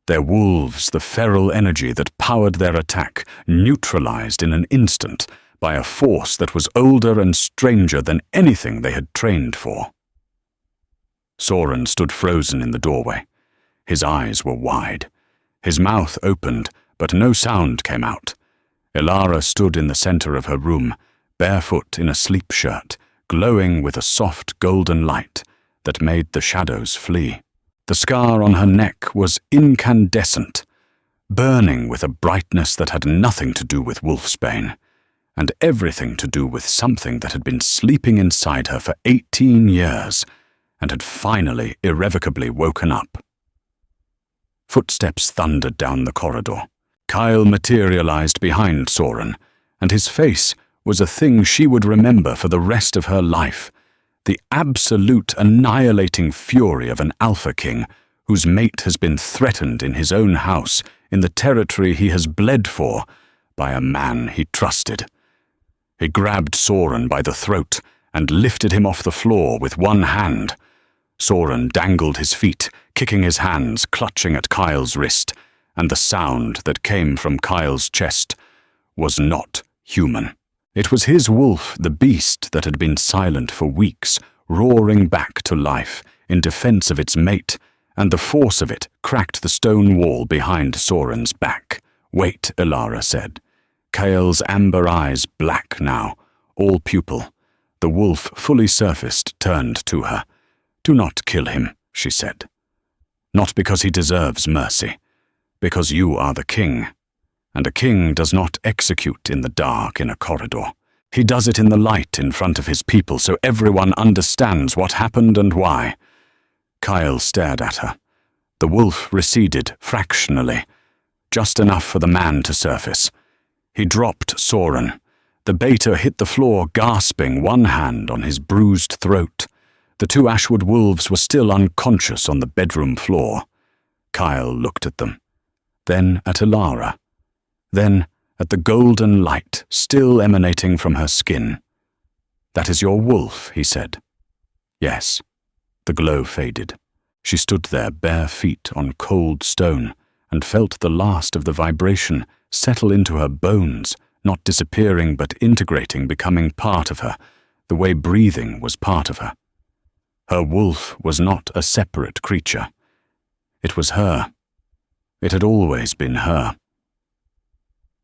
Their wolves, the feral energy that powered their attack, neutralized in an instant by a force that was older and stranger than anything they had trained for. Soren stood frozen in the doorway. His eyes were wide. His mouth opened, but no sound came out. Elara stood in the center of her room, barefoot in a sleep shirt, glowing with a soft golden light that made the shadows flee. The scar on her neck was incandescent, burning with a brightness that had nothing to do with wolfsbane, and everything to do with something that had been sleeping inside her for 18 years and had finally irrevocably woken up. Footsteps thundered down the corridor. Kyle materialized behind Soren, and his face was a thing she would remember for the rest of her life. The absolute annihilating fury of an alpha king whose mate has been threatened in his own house, in the territory he has bled for, by a man he trusted. He grabbed Soren by the throat and lifted him off the floor with one hand. Soren dangled his feet, kicking his hands, clutching at Kyle's wrist, and the sound that came from Kyle's chest was not human. It was his wolf, the beast that had been silent for weeks, roaring back to life in defense of its mate, and the force of it cracked the stone wall behind Soren's back. Wait, Elara said. Kale's amber eyes black now, all pupil. The wolf, fully surfaced, turned to her. Do not kill him, she said. Not because he deserves mercy, because you are the king. And a king does not execute in the dark in a corridor. He does it in the light in front of his people so everyone understands what happened and why. Kyle stared at her. The wolf receded fractionally, just enough for the man to surface. He dropped Soren. The beta hit the floor gasping, one hand on his bruised throat. The two Ashwood wolves were still unconscious on the bedroom floor. Kyle looked at them, then at Elara, then at the golden light still emanating from her skin. That is your wolf, he said. Yes. The glow faded. She stood there, bare feet on cold stone, and felt the last of the vibration settle into her bones, not disappearing but integrating, becoming part of her, the way breathing was part of her. Her wolf was not a separate creature. It was her. It had always been her.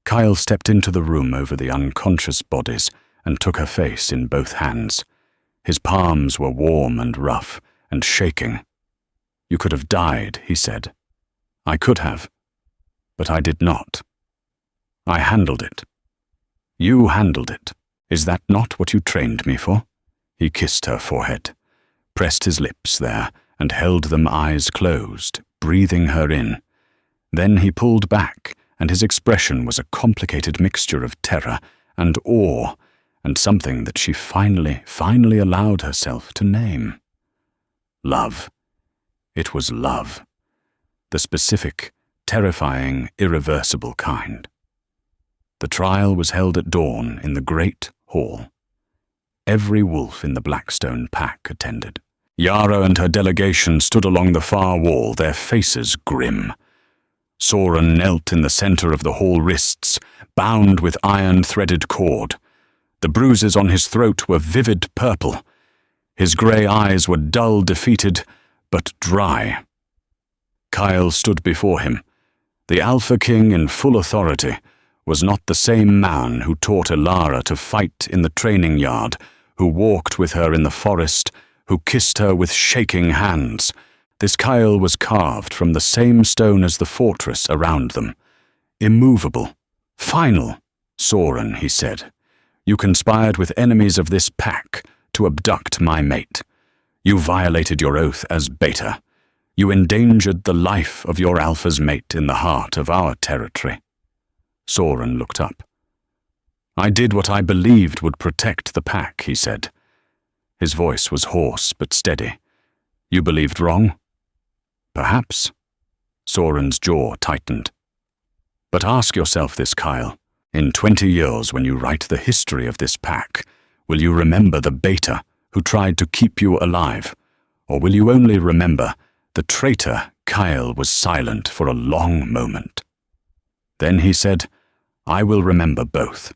Kyle stepped into the room over the unconscious bodies and took her face in both hands. His palms were warm and rough and shaking. You could have died, he said. I could have, but I did not. I handled it. You handled it. Is that not what you trained me for? He kissed her forehead, pressed his lips there, and held them eyes closed, breathing her in. Then he pulled back, and his expression was a complicated mixture of terror and awe, and something that she finally allowed herself to name. Love. It was love. The specific, terrifying, irreversible kind. The trial was held at dawn in the great hall. Every wolf in the Blackstone pack attended. Yara and her delegation stood along the far wall, their faces grim. Soren knelt in the center of the hall wrists, bound with iron-threaded cord. The bruises on his throat were vivid purple. His grey eyes were dull, defeated, but dry. Kyle stood before him. The Alpha King in full authority was not the same man who taught Elara to fight in the training yard, who walked with her in the forest, who kissed her with shaking hands. This Kyle was carved from the same stone as the fortress around them. Immovable. Final. Soren, he said, you conspired with enemies of this pack to abduct my mate. You violated your oath as Beta. You endangered the life of your Alpha's mate in the heart of our territory. Soren looked up. I did what I believed would protect the pack, he said. His voice was hoarse but steady. You believed wrong? Perhaps. Soren's jaw tightened. But ask yourself this, Kyle. In 20 years, when you write the history of this pack, will you remember the Beta who tried to keep you alive? Or will you only remember the traitor? Kyle was silent for a long moment. Then he said, I will remember both.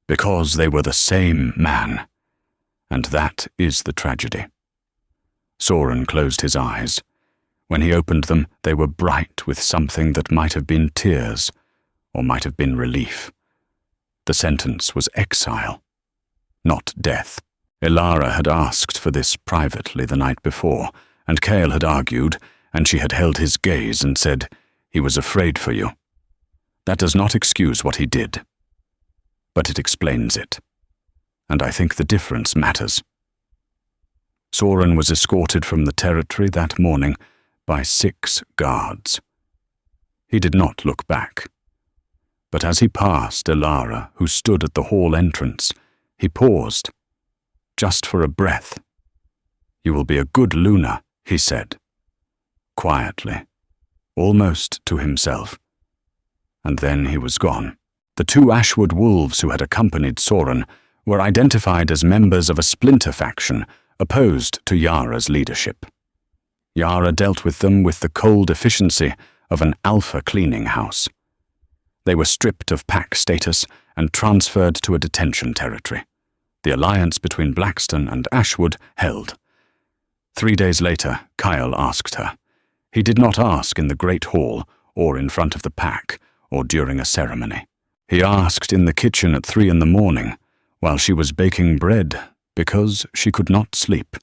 Because they were the same man. And that is the tragedy. Soren closed his eyes. When he opened them, they were bright with something that might have been tears, or might have been relief. The sentence was exile, not death. Elara had asked for this privately the night before, and Kale had argued, and she had held his gaze and said, he was afraid for you. That does not excuse what he did, but it explains it. And I think the difference matters. Soren was escorted from the territory that morning by 6 guards. He did not look back. But as he passed Elara, who stood at the hall entrance, he paused, just for a breath. You will be a good Luna, he said, quietly, almost to himself. And then he was gone. The 2 Ashwood wolves who had accompanied Soren were identified as members of a splinter faction opposed to Yara's leadership. Yara dealt with them with the cold efficiency of an alpha cleaning house. They were stripped of pack status and transferred to a detention territory. The alliance between Blackstone and Ashwood held. 3 days later, Kyle asked her. He did not ask in the great hall or in front of the pack or during a ceremony. He asked in the kitchen at 3 a.m, while she was baking bread, because she could not sleep,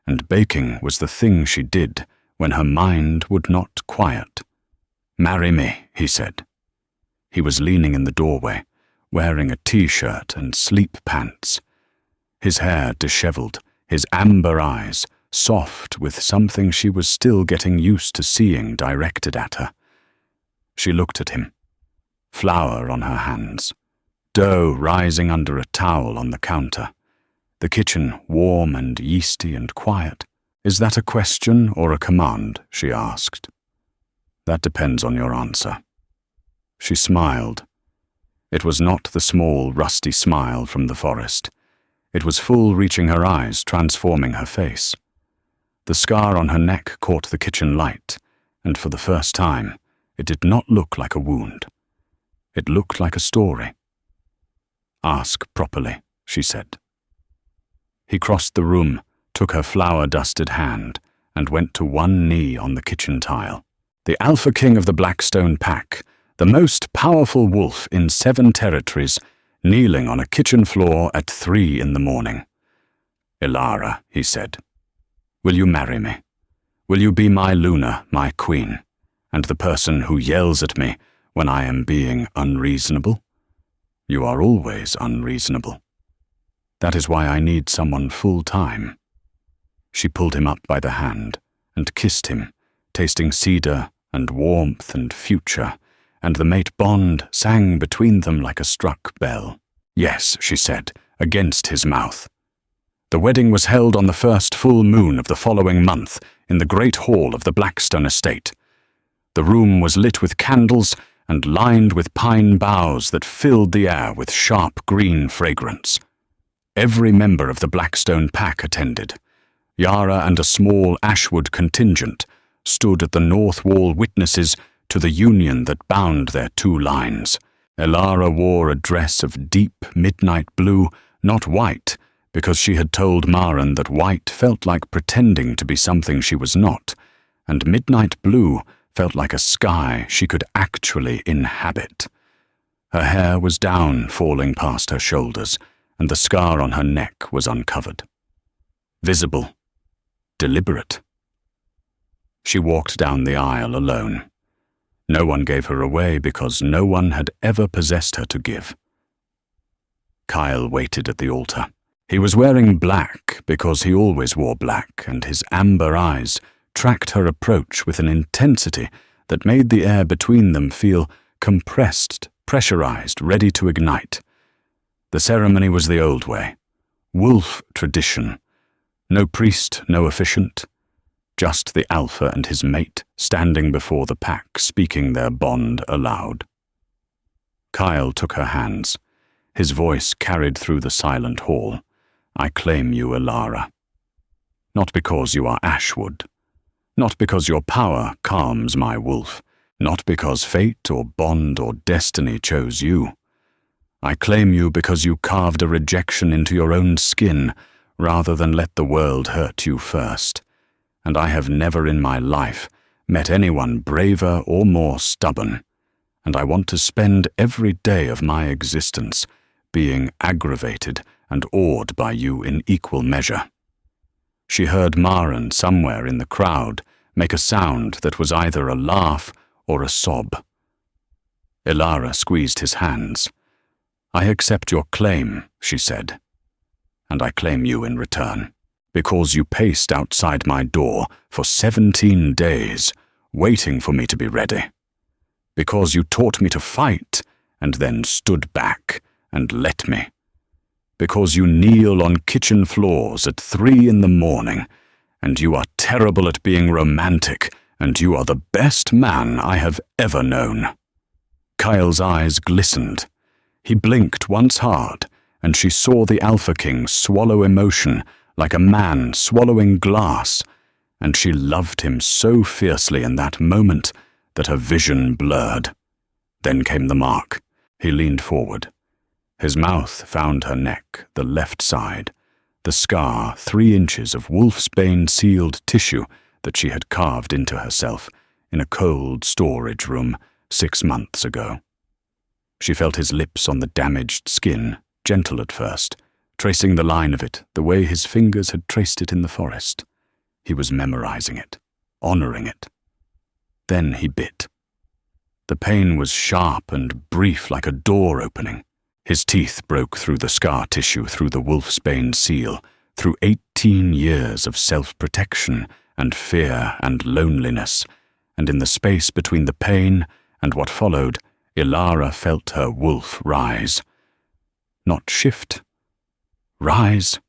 and baking was the thing she did when her mind would not quiet. Marry me, he said. He was leaning in the doorway, wearing a t-shirt and sleep pants. His hair disheveled, his amber eyes soft with something she was still getting used to seeing directed at her. She looked at him. Flour on her hands. Dough rising under a towel on the counter. The kitchen warm and yeasty and quiet. Is that a question or a command? She asked. That depends on your answer. She smiled. It was not the small, rusty smile from the forest. It was full, reaching her eyes, transforming her face. The scar on her neck caught the kitchen light, and for the first time, it did not look like a wound. It looked like a story. Ask properly, she said. He crossed the room, took her flour-dusted hand, and went to one knee on the kitchen tile. The Alpha King of the Blackstone Pack, the most powerful wolf in 7 territories, kneeling on a kitchen floor at 3 a.m. Elara, he said, will you marry me? Will you be my Luna, my queen, and the person who yells at me when I am being unreasonable? You are always unreasonable. That is why I need someone full-time. She pulled him up by the hand and kissed him, tasting cedar and warmth and future, and the mate bond sang between them like a struck bell. Yes, she said, against his mouth. The wedding was held on the first full moon of the following month in the great hall of the Blackstone estate. The room was lit with candles and lined with pine boughs that filled the air with sharp green fragrance. Every member of the Blackstone pack attended. Yara and a small Ashwood contingent stood at the north wall witnesses to the union that bound their two lines. Elara wore a dress of deep midnight blue, not white, because she had told Maren that white felt like pretending to be something she was not, and midnight blue felt like a sky she could actually inhabit. Her hair was down, falling past her shoulders, and the scar on her neck was uncovered. Visible. Deliberate. She walked down the aisle alone. No one gave her away because no one had ever possessed her to give. Kyle waited at the altar. He was wearing black because he always wore black, and his amber eyes tracked her approach with an intensity that made the air between them feel compressed, pressurized, ready to ignite. The ceremony was the old way. Wolf tradition. No priest, no officiant. Just the alpha and his mate standing before the pack, speaking their bond aloud. Kyle took her hands. His voice carried through the silent hall. I claim you, Elara. Not because you are Ashwood. Not because your power calms my wolf. Not because fate or bond or destiny chose you. I claim you because you carved a rejection into your own skin rather than let the world hurt you first. And I have never in my life met anyone braver or more stubborn, and I want to spend every day of my existence being aggravated and awed by you in equal measure. She heard Maren somewhere in the crowd make a sound that was either a laugh or a sob. Elara squeezed his hands. I accept your claim, she said, and I claim you in return. Because you paced outside my door for 17 days, waiting for me to be ready. Because you taught me to fight, and then stood back and let me. Because you kneel on kitchen floors at 3 a.m, and you are terrible at being romantic, and you are the best man I have ever known. Kyle's eyes glistened. He blinked once hard, and she saw the Alpha King swallow emotion like a man swallowing glass, and she loved him so fiercely in that moment that her vision blurred. Then came the mark. He leaned forward. His mouth found her neck, the left side, the scar 3 inches of wolfsbane-sealed tissue that she had carved into herself in a cold storage room 6 months ago. She felt his lips on the damaged skin, gentle at first, tracing the line of it the way his fingers had traced it in the forest. He was memorizing it, honoring it. Then he bit. The pain was sharp and brief like a door opening. His teeth broke through the scar tissue, through the wolfsbane seal, through 18 years of self-protection and fear and loneliness, and in the space between the pain and what followed, Elara felt her wolf rise. Not shift. Rise.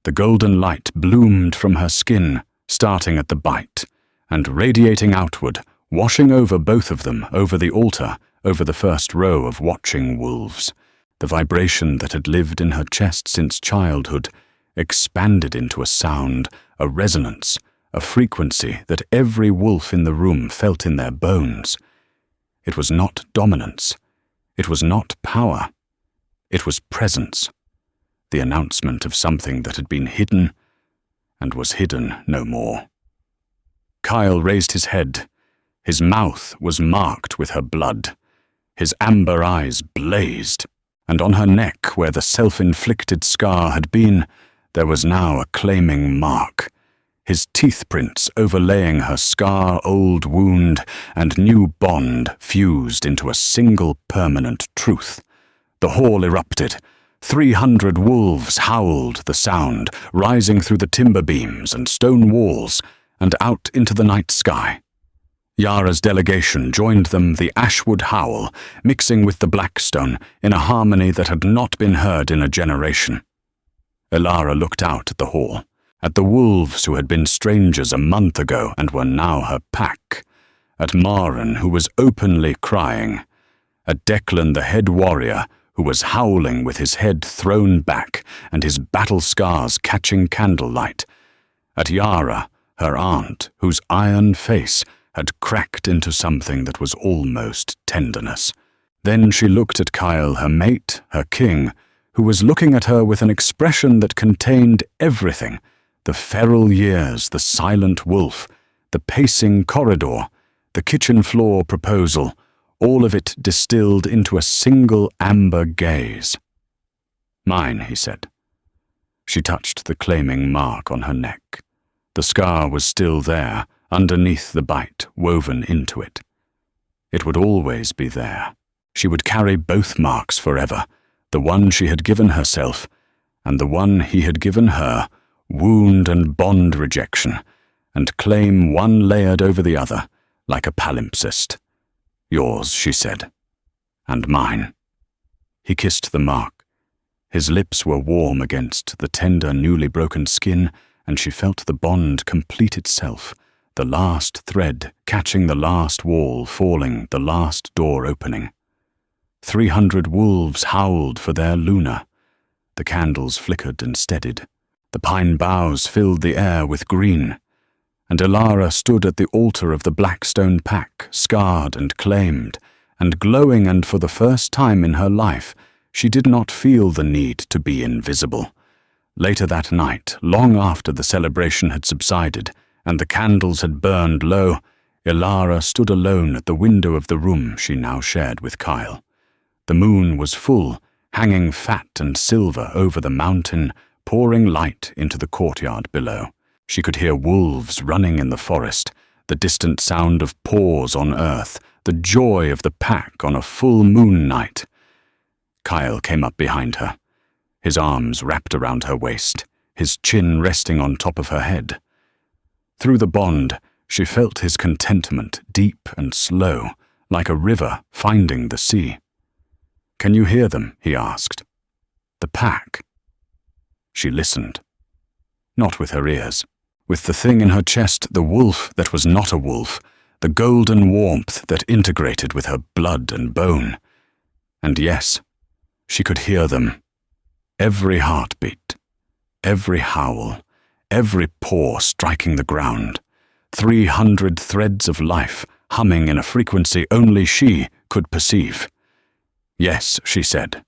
The golden light bloomed from her skin, starting at the bite, and radiating outward, washing over both of them, over the altar, over the first row of watching wolves. The vibration that had lived in her chest since childhood expanded into a sound, a resonance, a frequency that every wolf in the room felt in their bones. It was not dominance. It was not power. It was presence. The announcement of something that had been hidden and was hidden no more. Kyle raised his head. His mouth was marked with her blood. His amber eyes blazed, and on her neck, where the self-inflicted scar had been, there was now a claiming mark, his teeth prints overlaying her scar-old wound and new bond fused into a single permanent truth. The hall erupted. 300 wolves howled the sound, rising through the timber beams and stone walls and out into the night sky. Yara's delegation joined them, the Ashwood howl, mixing with the Blackstone in a harmony that had not been heard in a generation. Elara looked out at the hall, at the wolves who had been strangers a month ago and were now her pack, at Maren, who was openly crying, at Declan, the head warrior, who was howling with his head thrown back and his battle scars catching candlelight, at Yara, her aunt, whose iron face had cracked into something that was almost tenderness. Then she looked at Kyle, her mate, her king, who was looking at her with an expression that contained everything: the feral years, the silent wolf, the pacing corridor, the kitchen floor proposal, all of it distilled into a single amber gaze. "Mine," he said. She touched the claiming mark on her neck. The scar was still there, underneath the bite, woven into it. It would always be there. She would carry both marks forever, the one she had given herself, and the one he had given her, wound and bond rejection, and claim one layered over the other, like a palimpsest. "Yours," she said, "and mine." He kissed the mark. His lips were warm against the tender, newly broken skin, and she felt the bond complete itself, the last thread catching the last wall falling, the last door opening. 300 wolves howled for their Luna. The candles flickered and steadied. The pine boughs filled the air with green. And Elara stood at the altar of the Blackstone Pack, scarred and claimed, and glowing, and for the first time in her life, she did not feel the need to be invisible. Later that night, long after the celebration had subsided, and the candles had burned low, Elara stood alone at the window of the room she now shared with Kyle. The moon was full, hanging fat and silver over the mountain, pouring light into the courtyard below. She could hear wolves running in the forest, the distant sound of paws on earth, the joy of the pack on a full moon night. Kyle came up behind her, his arms wrapped around her waist, his chin resting on top of her head. Through the bond, she felt his contentment, deep and slow, like a river finding the sea. "Can you hear them?" he asked. "The pack." She listened. Not with her ears. With the thing in her chest, the wolf that was not a wolf, the golden warmth that integrated with her blood and bone. And yes, she could hear them. Every heartbeat, every howl, every paw striking the ground. 300 threads of life humming in a frequency only she could perceive. "Yes," she said.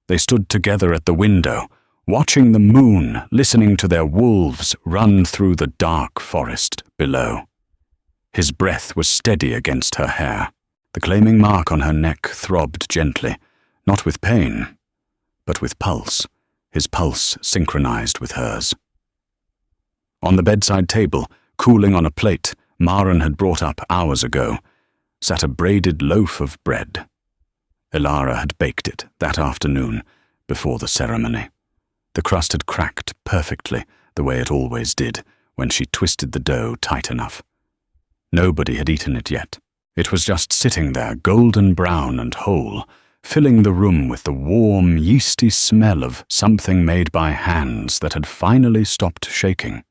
They stood together at the window, watching the moon, listening to their wolves run through the dark forest below. His breath was steady against her hair. The claiming mark on her neck throbbed gently, not with pain, but with pulse, his pulse synchronized with hers. On the bedside table, cooling on a plate Maren had brought up hours ago, sat a braided loaf of bread. Elara had baked it that afternoon, before the ceremony. The crust had cracked perfectly, the way it always did, when she twisted the dough tight enough. Nobody had eaten it yet. It was just sitting there, golden brown and whole, filling the room with the warm, yeasty smell of something made by hands that had finally stopped shaking.